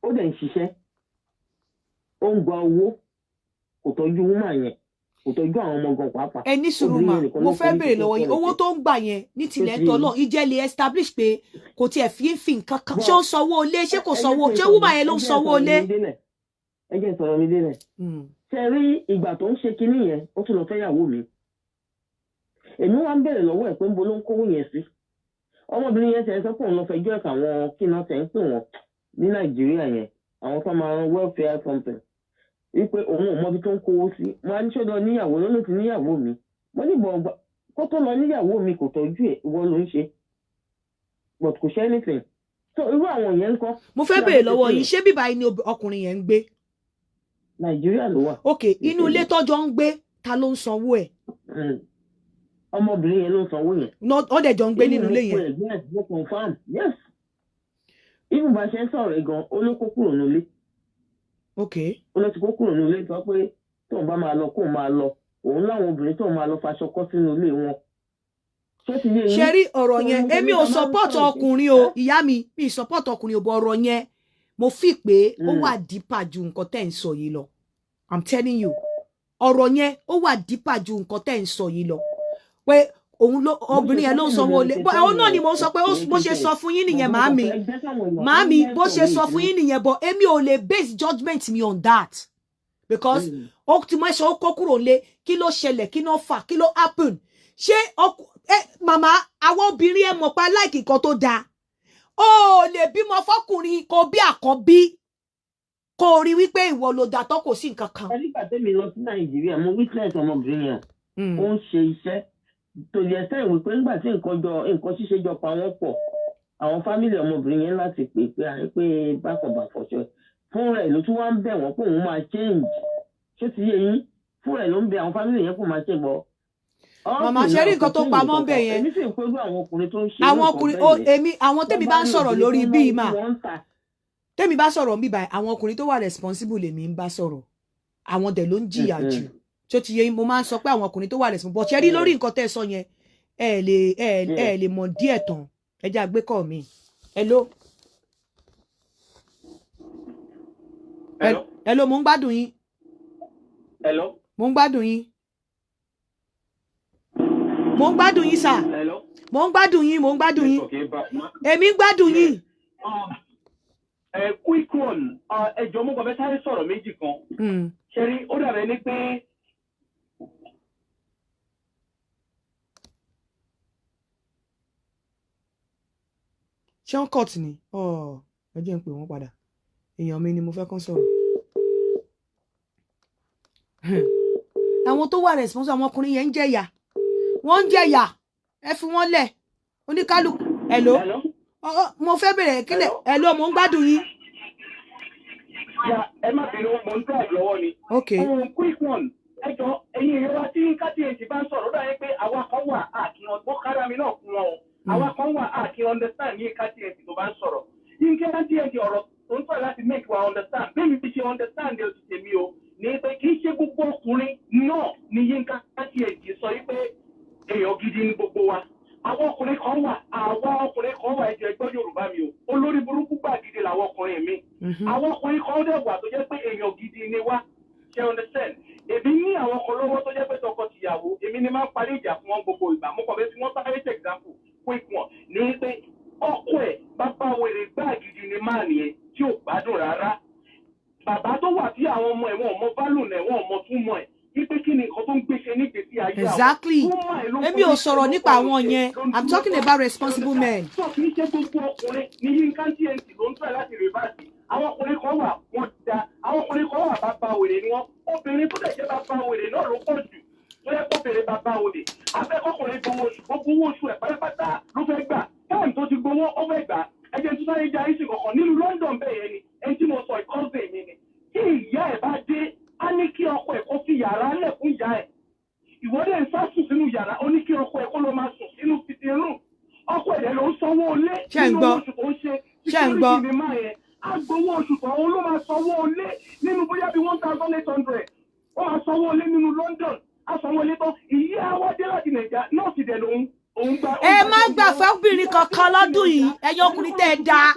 ó dẹ̀ ń ṣiṣẹ́ ó ń gba owó kò tọ́jú woman yẹn kò tọ́jú àwọn ọmọ gan pàápàá. ẹ ní sùúrù mà mo fẹ́ béèrè lọ́wọ́ yín owó tó ń gbà yẹn ní tilẹ̀ tọ́lọ̀ ìjẹ́ lè establish pé kò tiẹ̀ fi nǹkan kan ṣé ó ń sanwó ilé ṣé kò sanwó ṣé woman yẹn ló ń sanwó ilé. ẹ jẹ́ sọ̀rọ̀ mi délẹ̀ ṣe rí ìgbà tó ń ṣe kinní yẹn ó tún lọ fẹ́yàwó mi èmi wá ń bẹ̀rẹ̀ lọ́wọ́ ẹ̀ pé ń bo ló ń kówó yẹn sí ọmọbìnrin yẹn tẹ̀ sọ pé òun lọ fẹjọ́ ẹ̀ka àwọn kíná tẹ̀ ń pè wọ́n ní nàìjíríà yẹn àwọn tó máa ń welfare something wípé òun ò mọbi tó ń kówó sí mo á ní ṣọ́dọ̀ níyàwó ló ti níyàwó mi mo ní bọ̀ kó tó lọ níyàwó mi kò tọ́jú ẹ̀ ìwọ ló ń ṣe but kò ṣe anything so irú àwọn yẹn ń kọ́. mo fẹ́ béèrè lọ́wọ́ yìí ṣé bíbá yìí ni ọkùnrin yẹn ń gbé. nàìjíríà ló wà. ok inú ilé tọ́jọ́ ń gbé ta ló ń sanwó ẹ̀. ọmọbìnrin yẹn ló ń sanwó yẹn. wọ́n dẹ̀ jọ ń gbé nínú ilé yẹn. mo confirm yes even bá ṣe ń sọ̀rọ̀ gan olóko kúrò nílé. ok olóko kó kúrò nílé sọ pé tóun bá máa lọ kóun máa lọ òun láwọn obìnrin tóun máa lọ faṣọ kọ́ sínú ilé wọn. ṣe rí ọ̀rọ̀ yẹn èmi ò support ọkùnrin o ìyá mi support ọkùnrin o bọ̀ ọ̀rọ̀ yẹn mo fi pé ó wà dípà ju nǹkan tẹ́ ń sọ yìí lọ I'm telling you ọ̀rọ̀ yẹn ó wà dípà ju nǹkan tẹ́ ń sọ yìí lọ pé òun ló obìnrin yẹn ló ń sanwó lé òun náà ni mo sọ pé bó ṣe sọ fún yín nìyẹn màámi bó ṣe sọ fún yín nìyẹn but èmi ò lè base judgement mi on that because ó ti mọ ẹsẹ ó kó kúrò lé kí ló ṣẹlẹ̀ kí ló fà kí ló happen ṣé màmá àwọn obìnrin ẹ mọ̀ pa láìkì nǹkan tó dáa ó lè bímọ fọkùnrin kò bí àkọ́bí kò rí wípé ìwọ ló dà tó kò sí nǹkan kan. nígbà tẹ́mi lọ sí Nàìjíríà mo witness ọmọbìnrin yẹn ó ń ṣe iṣẹ́ tó yẹ sẹ́yìn wípé nígbà tí nǹkan ṣíṣe jọ pa wọ́n pọ̀ àwọn fámìlì ọmọbìnrin yẹn láti pé bákọ̀bàfọ̀ṣọ fún rẹ̀ ló tún wá ń bẹ̀ wọ́n pé òun máa change ṣé ti yé yín fún rẹ̀ ló ń bẹ àwọn fámìlì yẹn kó máa ṣe gbọ́. màmá ṣe rí nǹkan tó pamọ́ ń bẹ̀ yẹn èmi sì ń pẹ́lú àwọn ọkùnrin tó ń ṣe àwọn ọkùnrin àwọn tèmi bá ń sọ̀rọ̀ lórí bíi mà tèmi bá sọ̀rọ̀ bíi báyìí àwọn ọkùnrin tó wà responsible lèmi ń bá sọ̀rọ̀ àwọn dẹ̀ ló ń jìyà jù tó ti yẹ mo máa ń sọ pé àwọn ọkùnrin tó wà responsible bọ̀ ṣe rí lórí nǹkan tẹ́ ẹ sọ yẹn ẹ lè mọ̀ díẹ̀ tán ẹ jẹ́ àgbékọ̀ mi. Hello. Hello, mo ń gbádùn yín. Hello. Mo ń gbádùn yín. Mo ń gbádùn yín sà. Hello. Mo ń gbádùn yín, mo ń gbádùn yín. Èmi ń gbádùn yín. Quick one, ẹ jọ̀ọ́ mo kàn fẹ́ sáré sọ̀rọ̀ méjì kan. Ṣé rí ó dàbẹ̀ ni pé. Ṣé wọ́n cut ni? Ẹ jẹ́ n pè wọ́n padà. Èèyàn mi ni mo fẹ́ kàn sọ̀rọ̀. Àwọn tó wà responsible àwọn ọkùnrin yẹn ń jẹ̀yà. Wọ́n ń jẹ̀yà. Ẹ fi wọ́n lẹ̀. Oníkálukú. Hello. Mo fẹ́ bẹ̀rẹ̀ kílẹ̀. Hello, mo ń gbádùn yín. Ẹ má bínú mo ń drive lọ́wọ́ ni. Okay. Quick one, ẹ jọ̀ọ́ ẹ̀yin èèyàn wa tí kátíyèsí bá ń sọ̀rọ̀ ó dàbí pé àwa kan wà àkìyàn tó kára mi náà fún wọn o. Àwa kan wà àkìyàn understand ní kátíyèsí tó bá ń sọ̀rọ̀. Yínká kátíyèsí ọ̀rọ̀ tó ń sọ̀rọ̀ láti make wa understand. Bẹ́ẹ̀ni bí ṣe understand ẹ̀ ti tèmi o. Ní pé kì í ṣe gbogbo ọkùnrin náà ni Yínká kátíyèsí sọ wípé èèyàn gidi ni gbogbo wa. Àwọn ọkùnrin kan wà ẹjọ́ ẹgbọ́ Yorùbá mi o. Olórí burúkú gbà gidi làwọn ọkùnrin mi. Àwọn ọkùnrin kan dẹ̀ wà tó jẹ́ pé èèyàn gidi ni wá. Ṣé understand? Èmi ní àwọn kan lọ́wọ́ tó jẹ́ pé tọkọ-tìyàwó. Èmi ni máa ń parí ìjà fún wọn gbogbo ìgbà. Mo kàn fẹ́ fi wọ́n sáré ṣe example quick one. Ní pé ọkọ ẹ̀ bàbá wèrè gbà gidi ni máà nìyẹn tí ò gbádùn rárá. Bàbá tó wà tí àwọn ọmọ ẹ̀wọ̀n ọmọ bálù náà ẹ̀wọ̀n ọmọ tún mọ̀ ẹ̀. Ipe kí ni nǹkan tó ń gbéṣe nígbèsí ayé àwọn. Exactly. Èmi ò sọ̀rọ̀ nípa àwọn yẹn. I'm talking about responsible men. Sọ kì í ṣe gbogbo ọkùnrin ní Yínká TNT ló ń tọ́ láti rìbáàsì. Àwọn ọkùnrin kan wà wọ́n da. Àwọn ọkùnrin kan wà bàbá wèrè ni wọ́n. Obìnrin tó dẹ̀ jẹ́ bàbá wèrè náà ló pọ̀ jù. Tó yẹ kó bèrè bàbá wèrè. Afẹ́kọ̀kùnrin gbowó oṣù. Gbogbo owó oṣù ẹ̀ pátápátá ló fẹ́ gbà. Táwọn tó ti gbowó ó fẹ́ gbà. Ẹjẹ̀ tó sáré jẹ́ àìsí kankan nínú London bẹ́ẹ̀ yẹn ni. Ẹni tí mo sọ ìkọ́sẹ̀ mi ni. Tí ìyá ẹ̀ bá dé a ní kí ọkọ ẹ̀ kó fi yàrá lẹ̀ fún ìyá ẹ̀. Ìwọ́dẹ̀ ń sá sùn sínú yàrá ó ní kí ọkọ ẹ̀ kó lọ máa sùn sínú fìdí room. Ọkọ ẹ̀ ló ń sanwó ilé nínú oṣù tó ń ṣe. Ṣé ń gbọ́? Agbowó oṣù tó ń ló máa sanwó ilé nínú bóyá bí 1,800. Ó máa sanwó ilé nínú London. A sanwó ilé tán. Ìyá wa dé láti Nàìjíríà náà sì dẹ̀ lòun. Ẹ má gbàfẹ́ obìnrin kankan lọ́dún yìí ẹ̀yin ọkùnrin tẹ́ ẹ dáa.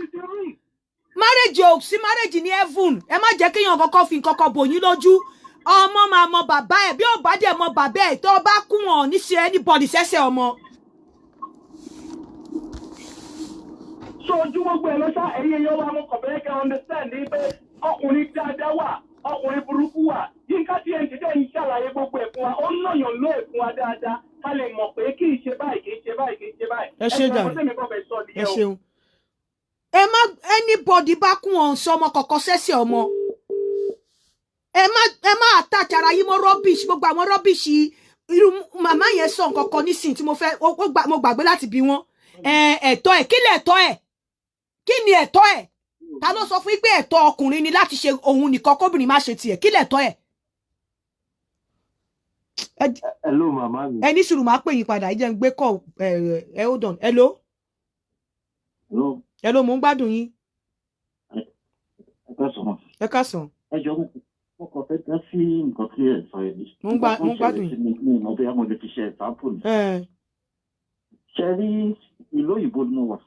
Marriage ò sí marriage ní heaven ẹ má jẹ́ kéèyàn kankan fi nǹkan kan bò yín lójú ọmọ máa mọ bàbá ẹ̀ bí ò bá dẹ̀ mọ bàbá ẹ̀ tó bá kú wọn ní ṣe anybody ṣẹ̀ṣẹ̀ ọmọ. So ojú gbogbo ẹ̀ lọ sá ẹ̀yin èèyàn wa mo kàn fẹ́ kẹ́ understand ní pé ọkùnrin dáadáa wà ọkùnrin burúkú wà Yínká TNT dẹ̀ ń ṣàlàyé gbogbo ẹ̀ fún wa ó ń nàyàn ló ẹ̀ fún wa dáadáa ká lè mọ̀ pé kì í ṣe báyìí kì í ṣe báyìí kì í ṣe báyìí. Ẹ ṣe dàrú ẹ ṣeun. Ẹ má anybody bá kún ọ̀hún sọ ọmọ kọ̀ọ̀kan ṣẹ̀ṣẹ̀ ọmọ. Ẹ má attach ara yín mọ́ rubbish gbogbo àwọn rubbish irú màmá yẹn sọ nǹkan kan nísìnyí tí mo gbàgbé láti bí wọn. Ẹ̀tọ́ ẹ̀ kí lẹ̀ ẹ̀tọ́ ẹ̀? Kí ni ẹ̀tọ́ ẹ̀? Ta ló sọ fún yín pé ẹ̀tọ́ ọkùnrin ni láti ṣe òun nìkan kóbìnrin má ṣe tiẹ̀? Kí lẹ̀ ẹ̀tọ́ ẹ̀? Hello màmá mi. Ẹ ní sùúrù máa pè yín padà ẹ jẹ́ n gbé call hold on. Hello. Hello, mo ń gbádùn yín. Ẹ káàsán. Ẹ jọ̀ọ́ mo kàn fẹ́ dá sí nǹkan tí ẹ sọ yìí. Mo ń gbádùn yín. Mi ò mọ̀ bóyá mo lè fi ṣe ẹ̀sáǹpù ni. Ṣé rí ìlú òyìnbó ni mo wà?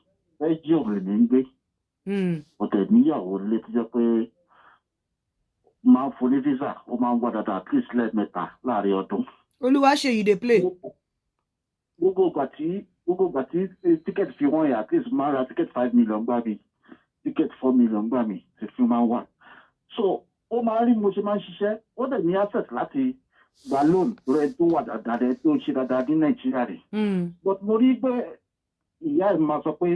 Belgium lè ní gbé. Ọ̀tẹ̀ níyàwó lé tó jẹ́ pé máa ń fún ní visa ó máa ń wá dáadáa at least lẹ́ẹ̀mẹ́ta láàrin ọdún. Olúwa ṣe yìí dey play. Gbogbo ìgbà tí tíkẹ́ẹ̀tì fi wọ́n yà at least máa ra tíkẹ́ẹ̀tì 5 million gbà mí tíkẹ́ẹ̀tì 4 million gbà mí ti fi máa ń wà. So ó máa ń rí mo ṣe máa ń ṣiṣẹ́ ó dẹ̀ ní access láti gba loan rẹ tó wà dáadáa rẹ tó ṣe dáadáa ní nàìjíríà rẹ. but mo rí pé ìyá ẹ̀ máa sọ pé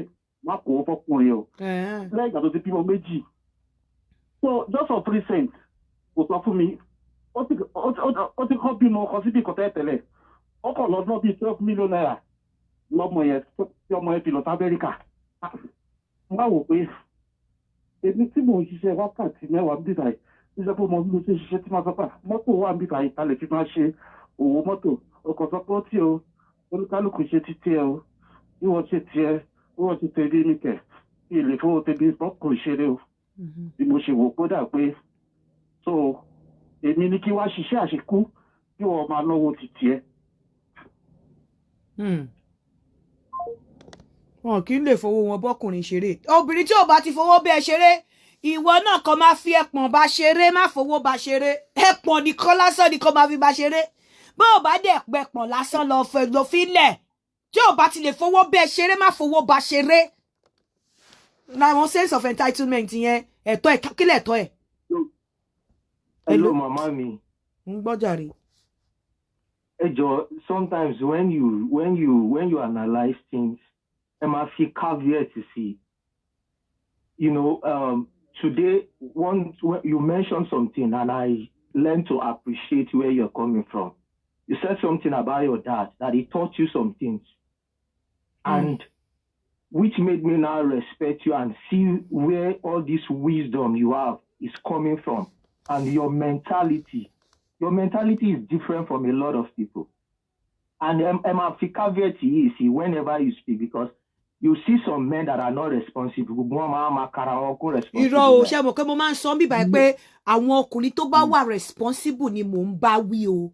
má kó fọkùnrin o lẹ́yìn ìgbà tó ti bímọ méjì. so just of recent kò sọ fún mi ó ti kọ́ bímọ ọkọ síbi ìkọ́tẹ́ tẹ́lẹ̀ ọkọ̀ lọ́dún bíi 12 million naira lọ́mọ yẹn tí ọmọ yẹn fi lọ sí Amẹ́ríkà. wọ́n á wò pé èmi tí mò ń ṣiṣẹ́ wákàtí mẹ́wàá ń bíbáyìí nígbà pé mo ń ṣe ṣiṣẹ́ tí máa sọ́pà mọ́tò wà ń bíbáyìí ta lè fi máa ṣe òwò mọ́tò ọkọ̀ sọ́pọ́tì o olúkálùkù ṣe ti tiẹ̀ o bí wọ́n ṣe tiẹ̀ bí wọ́n ṣe tẹ̀lé mi kẹ̀ bí ilé fún tẹ̀lé ọkùnrin ṣeré o bí mo ṣe wò kódà pé so èmi ní kí wá ṣiṣẹ́ àṣekú kí wọ́n máa náwó ti tiẹ̀. wọn kì í lè fowó wọn bọ́kùnrin ṣeré obìnrin tí ò bá ti fowó bẹ́ẹ̀ ṣeré ìwọ náà kàn máa fi ẹpọ̀n bá ṣeré má fowó bá ṣeré ẹpọ̀n nìkan lásán ni kàn máa fi bá ṣeré bó o bá dẹ̀ pẹpọ̀n lásán lọ fi lẹ̀ tí ò bá ti lè fowó bẹ́ẹ̀ ṣeré má fowó bá ṣeré làwọn sense of entitlement yẹn ẹ̀tọ́ ẹ̀ kílẹ̀ ẹ̀tọ́ ẹ̀. hello mama mi. ń gbọ́ jàre. ẹ jọ sometimes when you analyse things ẹ máa fi caveat sí today you mentioned something and I learned to appreciate where you're coming from. You said something about your dad that he taught you some things and which made me now respect you and see where all this wisdom you have is coming from and your mentality is different from a lot of people. And I'm a caveat see whenever you speak because you see some men that are not responsible. Irọ́ o ṣe mọ̀ pé mo máa ń sọ bíbá ẹ pé àwọn ọkùnrin tó bá wà responsible ni mò ń bá wí o.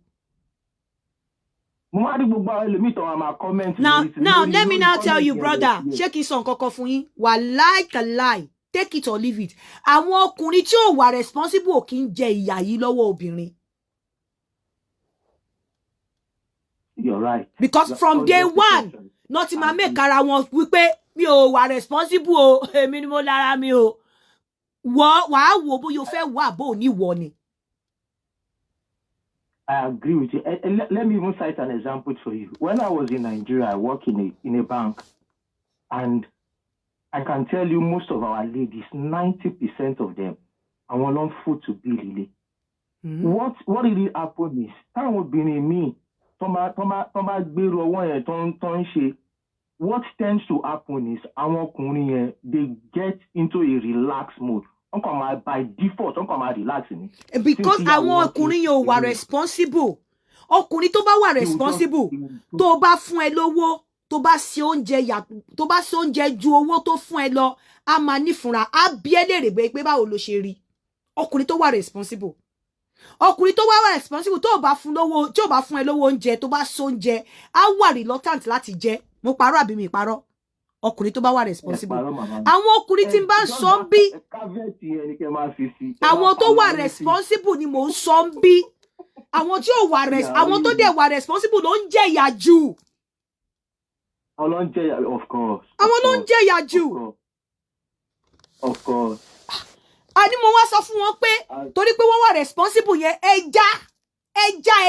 Mo máa rí gbogbo àwọn ẹlòmíì tó máa comment. Now let me now tell you brother ṣé kí n sọ nǹkan kan fún yín wàláì take it or leave it. Àwọn ọkùnrin tí ò wà responsible ò kí ń jẹ ìyà yìí lọ́wọ́ obìnrin. You're right. Because from day one not ma make ara wọn wípé mi ò wà responsible o èmi ni mo lára mi o wàá wò bó yóò fẹ́ wà bó ní wọ ni. I agree with you. Let me even cite an example for you. When I was in Nigeria, I worked in a bank, and I can tell you most of our ladies, 90% of them, I want long food to be really. What really happened is, time would be in me. What tends to happen is they get into a relaxed mode. By default, relaxing. Because àwọn ọkùnrin yóò wà responsible. Ọkùnrin tó bá wà responsible, tó bá fún ẹ lówó, tó bá ṣe oúnjẹ ju owó tó fún ẹ lọ, a máa nífúnra, a bí ẹ lérè pé báwo ló ṣe rí. Ọkùnrin tó wà responsible. Ọkùnrin tó wà responsible tó bá fún ẹ lówó oúnjẹ, tó bá ṣe oúnjẹ, á wà reluctant láti jẹ. Mo parọ́ àbí mi parọ́. Ọkùnrin tó bá wà responsible. Àwọn ọkùnrin tí ń bá sọ ń bí. Àwọn tó wà responsible ni mò ń sọ ń bí. Àwọn tí ò wà àwọn tó dẹ̀ wà responsible ló ń jẹ ìyà jù. Of course. Àwọn ló ń jẹ ìyà jù. Of course. Àní mo wá sọ fún wọn pé torí pé wọ́n wà responsible yẹn ẹja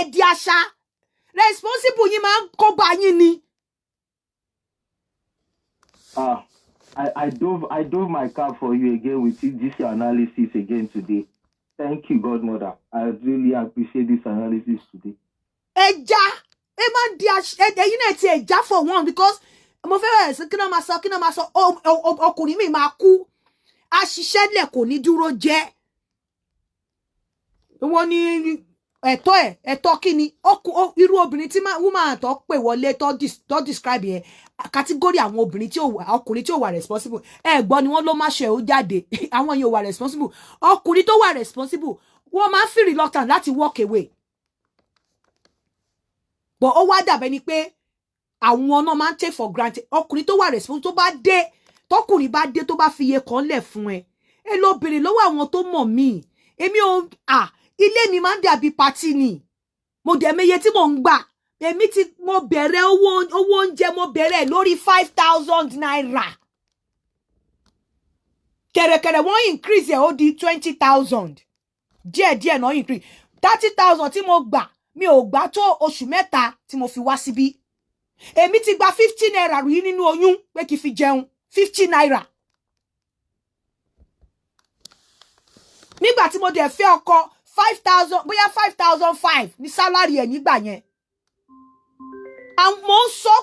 ẹ̀dí àṣà responsible yín máa ń kó bá yín ni. I dove my cap for you again with this analysis again today. Thank you, Godmother. I really appreciate this analysis today. Ẹja ẹ máa ń di ẹ̀yin náà ti ẹja for one because mo fẹ́ bẹ̀rẹ̀ sí kí náà máa sọ ọkùnrin mi máa kú àṣìṣe lẹ̀ kò ní dúró jẹ́. Wọ́n ní ẹ̀tọ́ kí ni irú obìnrin tí woman tó pè wọlé tó describe yẹn category àwọn obìnrin ọkùnrin tí ò wà responsible gbọ́ ni wọ́n ló má ṣe ó jáde àwọn yẹn ò wà responsible ọkùnrin tó wà responsible wọ́n máa ń feel reluctant láti walk away but ó wá dàbẹ́ ni pé àwọn náà máa ń take for granted ọkùnrin tó wà responsible tọkùnrin bá dé tó bá fi iye kan lẹ̀ fún ẹ lọ bèrè lọ́wọ́ àwọn tó mọ̀ mí èmi ò ilé mi máa ń dàbí pati ni mo dẹ̀ meye tí mò ń gbà èmi mo bẹ̀rẹ̀ owó oúnjẹ mo bẹ̀rẹ̀ lórí 5,000 naira kẹ̀rẹ̀kẹ̀rẹ̀ wọ́n increase ẹ̀ ó di 20,000 díẹ̀díẹ̀ náà increase 30,000 tí mo gbà mi ò gbà tó oṣù mẹ́ta tí mo fi wá síbí èmi ti gba 50 naira rí nínú oyún pé kí fi jẹun 50 naira nígbà tí mo dẹ̀ fẹ́ ọkọ 5,000 bóyá 5,005 ní sálárì ẹ̀ nígbà yẹn mo ń sọ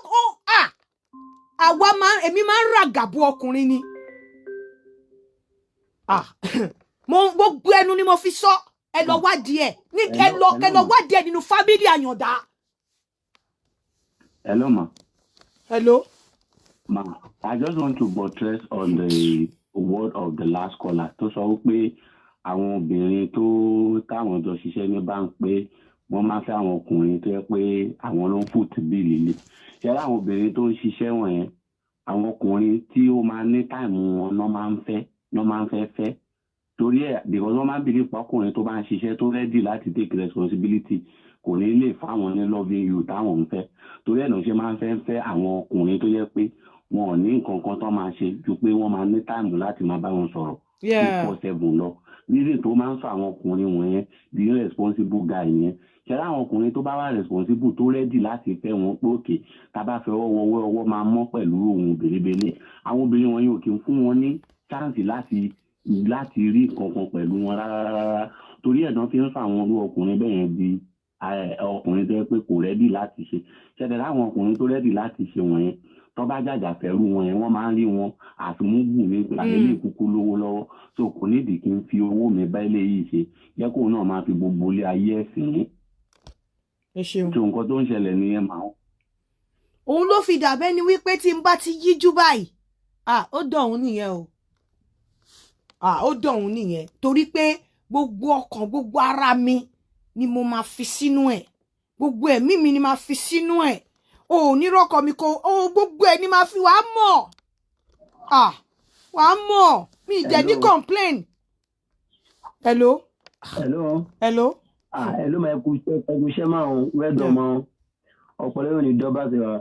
àwa èmi máa ń ràgàbù ọkùnrin ni gbogbo ẹnu ni mo fi sọ ẹ lọ wádìí ẹ lọ wádìí ẹ nínú fámílì Àyàndá. Hello, ma. Hello. Ma, I just want to buttress on the word of the last caller tó sọ wípé àwọn obìnrin tó táwọn jọ ṣiṣẹ́ ní bank pé wọ́n máa fẹ́ àwọn ọkùnrin tó yẹ pé àwọn ló ń foot bill líle. Ṣé àwọn obìnrin tó ń ṣiṣẹ́ wọ̀nyẹn àwọn ọkùnrin tí ó máa ní táìmù wọn náà máa ń fẹ́ torí ẹ̀ because wọ́n máa ń bìlí pa ọkùnrin tó bá ń ṣiṣẹ́ tó ready láti take responsibility kò ní lè fáwọn ní loving you táwọn ń fẹ́ torí ẹ̀ náà ṣe máa ń fẹ́ àwọn ọkùnrin tó yẹ pé wọn ò ní nǹkan kan tó máa ṣe ju pé wọ́n máa ní táìmù láti máa bá wọn sọ̀rọ̀ 24/7 lọ nílé tó máa ń sọ àwọn ọkùnrin wọ̀nyẹn the irresponsible guy yẹn ṣẹlẹ àwọn ọkùnrin tó bá wà responsible tó ready láti fẹ́ wọn pé òkè tá bá fẹ́ ọwọ́ máa mọ́ pẹ̀lú ohun bèrèbèrè àwọn obìnrin wọn yóò kí ń fún wọn ní chance láti rí kankan pẹ̀lú wọn rárá torí ẹ̀ náà fi ń sọ àwọn olú ọkùnrin bẹ́ẹ̀ yẹn di ọkùnrin tó yẹ pé kò ready láti ṣe ṣẹlẹ láwọn ọkùnrin tó ready láti ṣe wọ̀nyẹn tó bá jàjà fẹ́rù wọn yẹn wọ́n máa ń rí wọn àtúmúgbù ní àlélẹ́ kúkú lówó lọ́wọ́ tó kò nídìí kí n fi owó mi bá ilé yìí ṣe jẹ́ kóun náà máa fi gbogbo ilé ayé ẹ̀sìn ní. ẹ ṣeun. tó nǹkan tó ń ṣẹlẹ̀ nìyẹn máa ń. òun ló fi dàbẹ́ ni wípé tí n bá ti yíjú báyìí ó dọ̀hún nìyẹn o ó dọ̀hún nìyẹn torí pé gbogbo ọkàn gbogbo ara mi ni mo máa fi sínú ẹ̀ gbogbo ẹ̀mí mi ni máa fi sínú ẹ̀ onírọ́kọ mi kò gbogbo ẹ̀ ni máa fi wàá mọ̀ mi jẹ́ ní complain. Hello. Hello ma ẹkú iṣẹ́ máa ń wẹ́dọ̀ mọ́ ọ̀pọ̀lọpọ̀ yóò ní dọ́bà sí wa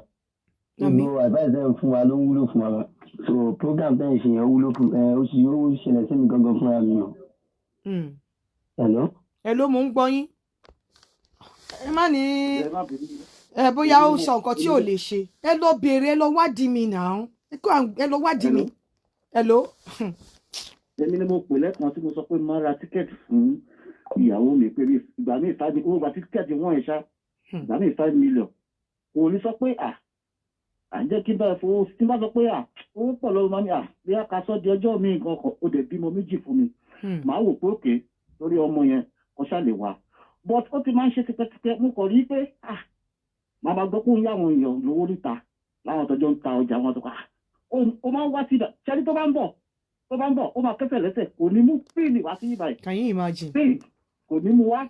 gbogbo advice ẹ̀ fún wa ló ń wúlò fún wa so program tẹ́ ẹ̀ ṣe yẹn wúlò fún ó sì yóò ṣẹlẹ̀ sí mi gangan fúnra mi o. Hello mo ń gbọ́ yín ẹ má ní bóyá ó sọ nǹkan tí ò lè ṣe ẹ lọ béèrè ẹ lọ wádìí mi náà ẹ lọ wádìí mi. Hello. èmi ni mo pè lẹ́ẹ̀kan tí mo sọ pé máa ra tíkẹ́ẹ̀tì fún ìyàwó mi pé ìgbà míì five owó gba tíkẹ́ẹ̀tì wọ́n ẹ̀ ṣá ìgbà míì 5 million kò ní sọ pé àjẹ́ kí n bá fowó tí n bá sọ pé owó pọ̀ lọ́wọ́ máa ní bí a ka sọ́ di ọjọ́ mi nǹkan kan ó dẹ̀ bímọ méjì fún mi màá wò pé òkè lórí ọmọ yẹn kò ṣáà lè wá but ó ti máa ń ṣe tipẹ́tipẹ́ mo kàn rí pé màá máa gbọ́ pé ó ń yá àwọn èèyàn lówó níta láwọn tọjọ́ ń ta ọjà wọn tó ká ó máa ń wá sí ibà ṣẹ́ni tó bá ń bọ̀ ó máa kẹ́sẹ̀ lẹ́sẹ̀ kò ní mú píìnì wá sí ibà yìí. Can you imagine? píìnì kò ní mú wá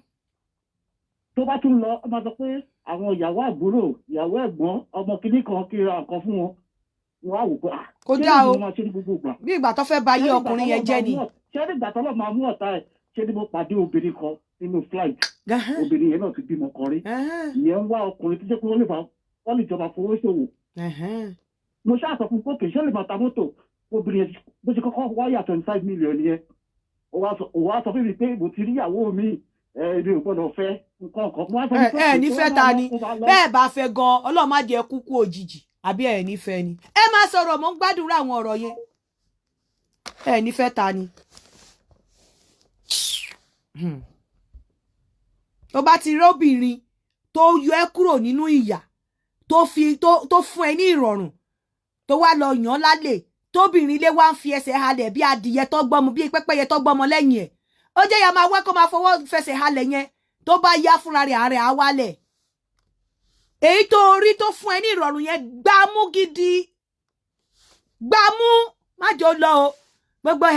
tó bá tún lọ ó máa sọ pé àwọn ìyàwó àbúrò ìyàwó ẹ̀gbọ́n ọmọ kìíní kan kí ra nǹkan fún wọn wọn á wò pé kódà o bí ìgbà tó fẹ́ bà yé ọkùnrin yẹn jẹ́ ni. ṣé nígbà tó lọ máa mú ọ̀tá ẹ̀ ṣé ni mo pàdé obìnrin kan nínú flight obìnrin yẹn náà ti bímọ kan rí ìyẹn ń wá ọkùnrin tó jẹ́ pé wọ́n lè jọba fowó ṣòwò. mo ṣáà sọ fún pókè ṣé lè máa ta mọ́tò obìnrin yẹn bó ṣe kọ́kọ́ wáyà 25 million yẹn ó wá sọ fún mi pé mo ti rí ìyàwó mi èmi ò gbọ́dọ̀ fẹ́ nǹkan kan. nífẹ̀ẹ́ ta ni bẹ́ẹ̀ bá fẹ́ gan Ọlọ́run má jẹ́ kúkú òjijì àbí nífẹ̀ẹ́ ni ẹ máa sọ̀rọ̀ mọ́ ń gbàdúrà àwọn ọ̀rọ̀ yẹn nífẹ̀ẹ́ ta ni. tó bá ti róbìnrin tó yọ ẹ́ kúrò nínú ìyà tó fún ẹ ní ìrọ̀rùn tó wá lọ yàn án lálẹ́ tóbìnrin ilé wá ń fi ẹsẹ̀ halẹ̀ bí adìyẹ tó gbọ́mọ bí pẹ́pẹ́yẹ tó gbọ́mọ lẹ́yìn ẹ̀ ó jẹ́ ya máa wá kó máa fọwọ́ fẹsẹ̀ halẹ̀ yẹn tó bá yá fúnra rẹ̀ àárẹ̀ á wálẹ̀ èyí tó rí tó fún ẹ ní ìrọ̀rùn yẹn gbámú gidi gbámú má jò lọ o gbogbo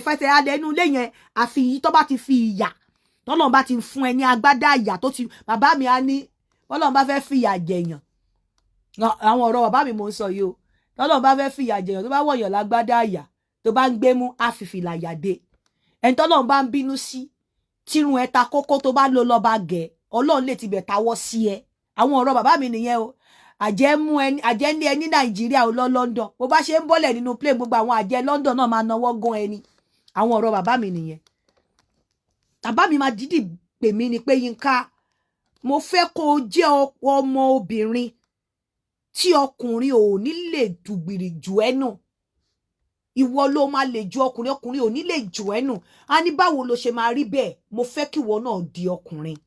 fẹsẹ̀ halẹ̀ inú ilé yẹn àfi yìí tó bá ti fi ìyà tọ́lọ́run bá ti fún ẹ ní agbádá ìyà tó ti bàbá mi á ní tọ́lọ́run bá fẹ́ fi ìyà jẹ̀yàn àwọn ọ̀rọ̀ bàbá mi mò ń sọ yìí o tọ́lọ́run bá fẹ́ fi ìyà jẹ̀yàn tó bá wọ̀yàn lágbádá ìyà tó bá ń gbé mú àfìfìlà yàdé ẹni tọ́lọ́run bá ń bínú sí tírun ẹ ta kókó tó bá lọ lọ́ba gẹ̀ Ọlọ́run lè tibẹ̀ tawọ́ sí ẹ àwọn ọ̀rọ̀ bàbá mi nìyẹn o àjẹ́ ní ẹni Nàìjíríà ò lọ London bó bá ṣe ń bọ́lẹ̀ nínú plane gbogbo àwọn àjẹ́ London náà máa nawọ́ gan ẹni àwọn ọ̀rọ̀ bàbá mi nìyẹn bàbá mi máa dídì pè mí ni pé Yínká mo fẹ́ kó o jẹ́ ọmọ obìnrin tí ọkùnrin ò ní lè dùgbìrì jù ẹ́ nù. Ìwọ ló máa lè ju ọkùnrin ò ní lè jù ẹ́ nù. A ní báwo ló ṣe máa rí bẹ́ẹ̀? Mo fẹ́ kí ìwọ náà di ọkùnrin.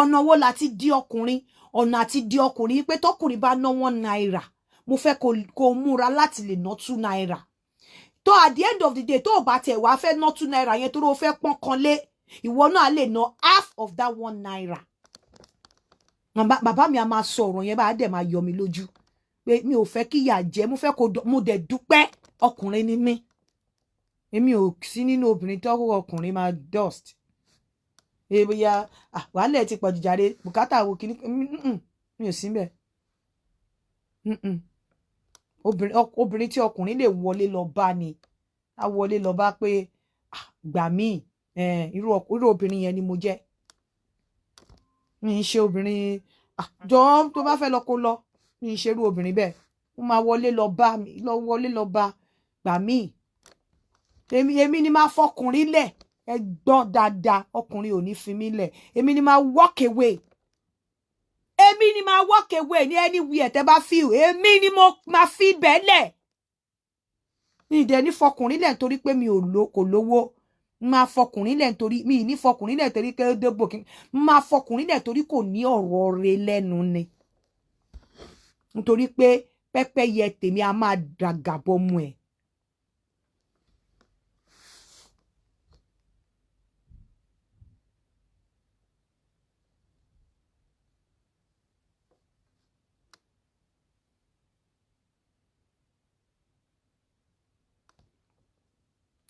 Ọ̀nà wo láti di ọkùnrin? Ọ̀nà àti di ọkùnrin pé tọkùnrin bá ná 1 naira, mo fẹ́ kó múra láti lè ná 2 naira. Tó at the end of the day, tó bá tẹ̀ wá fẹ́ ná 2 naira yẹn tó ló fẹ́ pọ́n kan lé, ìwọ náà lè ná half of that 1 naira. Bàbá mi a máa sọ ọ̀rọ̀ yẹn bá dẹ̀ máa yọ mi lójú. Pé mi ò fẹ́ kí ìyà jẹ, mo fẹ́ kó mo dẹ̀ dúpẹ́ ọkùnrin ni mí. Èmi ò sí nínú obìnrin tó ọkùnrin máa dust. Bóyá wàhálà ti pọ̀jù jàre, bùkátà wo kíní mi ò sí ńbẹ̀. Obìnrin tí ọkùnrin lè wọlé lọ bá ni. A wọlé lọ bá pé gbà mí irú obìnrin yẹn ni mo jẹ́. Mi ń ṣe obìnrin jọ̀ọ́ tó bá fẹ́ lọ kó lọ. Mi ń ṣe irú obìnrin bẹ́ẹ̀. Mo máa wọlé lọ bá mi, wọlé lọ bá gbà mí. Èmi ni máa fọkùnrin lẹ̀. Ẹ gbọ́ dáadáa, ọkùnrin ò ní fi mí lẹ̀. Èmi ni máa walk away. Èmi ni máa walk away ní anywhere tẹ́ bá feel. Èmi ni mo máa fi bẹ́ẹ̀ lẹ̀. Mi ì dẹ̀ ní fọkùnrin lẹ̀ nítorí pé mi kò lówó. Máa fọkùnrin lẹ̀ nítorí mi ì ní fọkùnrin lẹ̀ nítorí pé ó débò kí. Máa fọkùnrin lẹ̀ nítorí kò ní ọ̀rọ̀ rẹ̀ lẹ́nu ni. Nítorí pé pẹ́pẹ́yẹ tèmi a máa dàgàbọ̀ mu ẹ̀.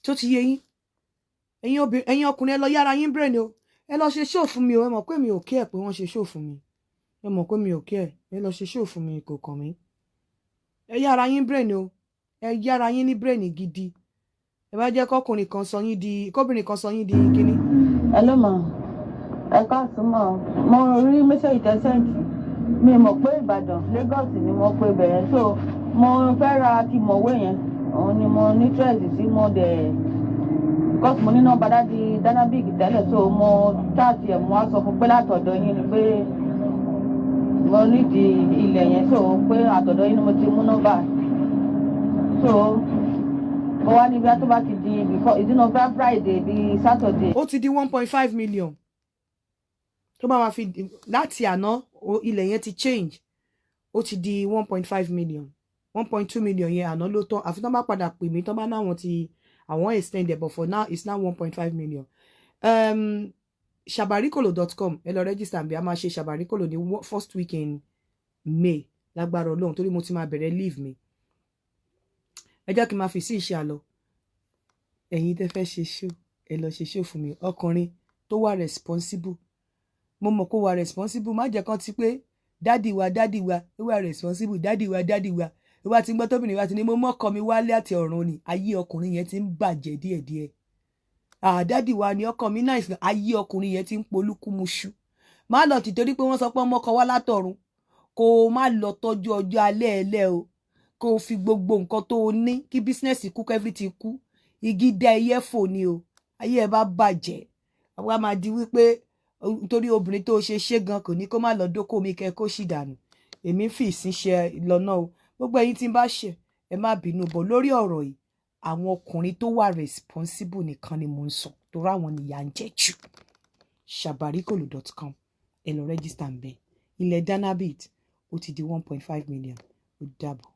Tó ti yé yín ẹ̀yin ọkùnrin ẹ lọ yára yín brain o, ẹ lọ ṣe show fún mi o, ẹ mọ̀ pé mi ò care pé wọ́n ṣe show fún mi, ẹ mọ̀ pé mi ò care, ẹ lọ ṣe show fún mi kò kàn mí. Ẹ yára yín brain o, ẹ yára yín ní brain gidi, ẹ bá jẹ́ kọkùnrin kan sọ yín di kóbìnrin kan sọ yín di kíní. Hello ma, ẹ káàsán ma, mo rí mẹ́sẹ̀jì tẹ́sẹ̀ǹtì, mi mọ̀ pé Ìbàdàn Lagos ni mo pé bẹ̀rẹ̀, so mo fẹ́ ra ti mọ̀wé yẹn, òun ni mo ní tírẹ̀sì sí mo dẹ̀ because mo ní nọ́mbà dáàdi Danabic tẹ́lẹ̀, so mo chaati ẹ̀ mo á sọ fún pé látọ̀dọ̀ yín ni pé mo nídìí ilẹ̀ yẹn, so pé àtọ̀dọ̀ yín ni mo ti mú nọ́mbà, so mo wá níbi tó bá ti di before ìdínà Friday bíi Saturday. Ó ti di 1.5 million tó bá máa fi láti àná ilẹ̀ yẹn ti change, ó ti di 1.5 million 1.2 million yẹn àná ló tán, àfi tán bá padà pè mí tán bá náà wọn ti àwọn extended, but for now it's now 1.5 million. Shabarikolo.com ẹ lọ register bí a máa ṣe Shabarikolo ní first week in May lágbára Ọlọ́run, torí mo ti máa bẹ̀rẹ̀ leave mi. Ẹ jẹ́ kí n máa fi sí ìṣe àlọ́. Ẹ̀yin tẹ́ fẹ́ ṣe show ẹ lọ ṣe show fún mi. Ọkùnrin tó wà responsible, mo mọ̀ kó wà responsible, má jẹ́ kán ti pé dádì wa ó wà responsible, dádì wa ìwà tí ń gbọ́ tóbìnrin wa ti ní mo mọ́kọ mi wálé àti ọ̀run ni, ayé ọkùnrin yẹn ti ń bàjẹ́ díẹ̀díẹ̀. Dádì wa ni ọkọ mi náà ìsìn, ayé ọkùnrin yẹn ti ń polúkúmuṣu. Má lọ tìtorí pé wọ́n sọ pé ọmọkọ wá látọ̀run kó má lọ tọ́jú ọjọ́ alẹ́ ẹlẹ́ o, kó fi gbogbo nǹkan tó o ní kí bísínẹ́sì kú everything kú, igi dá ẹyẹ fò ni o, ayé ẹ bá bàjẹ́. Àwa máa di wípé nítorí obìnrin tó ṣe gan kò ní kó má lọ dókó mi kẹ kó sì dànù. Èmi fi ìsìn ṣe lọ́nà o, gbogbo ẹ̀yin tí ń bá ṣe ẹ má bínú, bọ̀ lórí ọ̀rọ̀ yìí àwọn ọkùnrin tó wà responsible nìkan ni mò ń sọ, torí àwọn nìyà ń jẹ jù. Shabarikolo.com ẹ lọ register ń bẹ. Ilẹ̀ Danabic ó ti di 1.5 million. Ó dàbọ̀.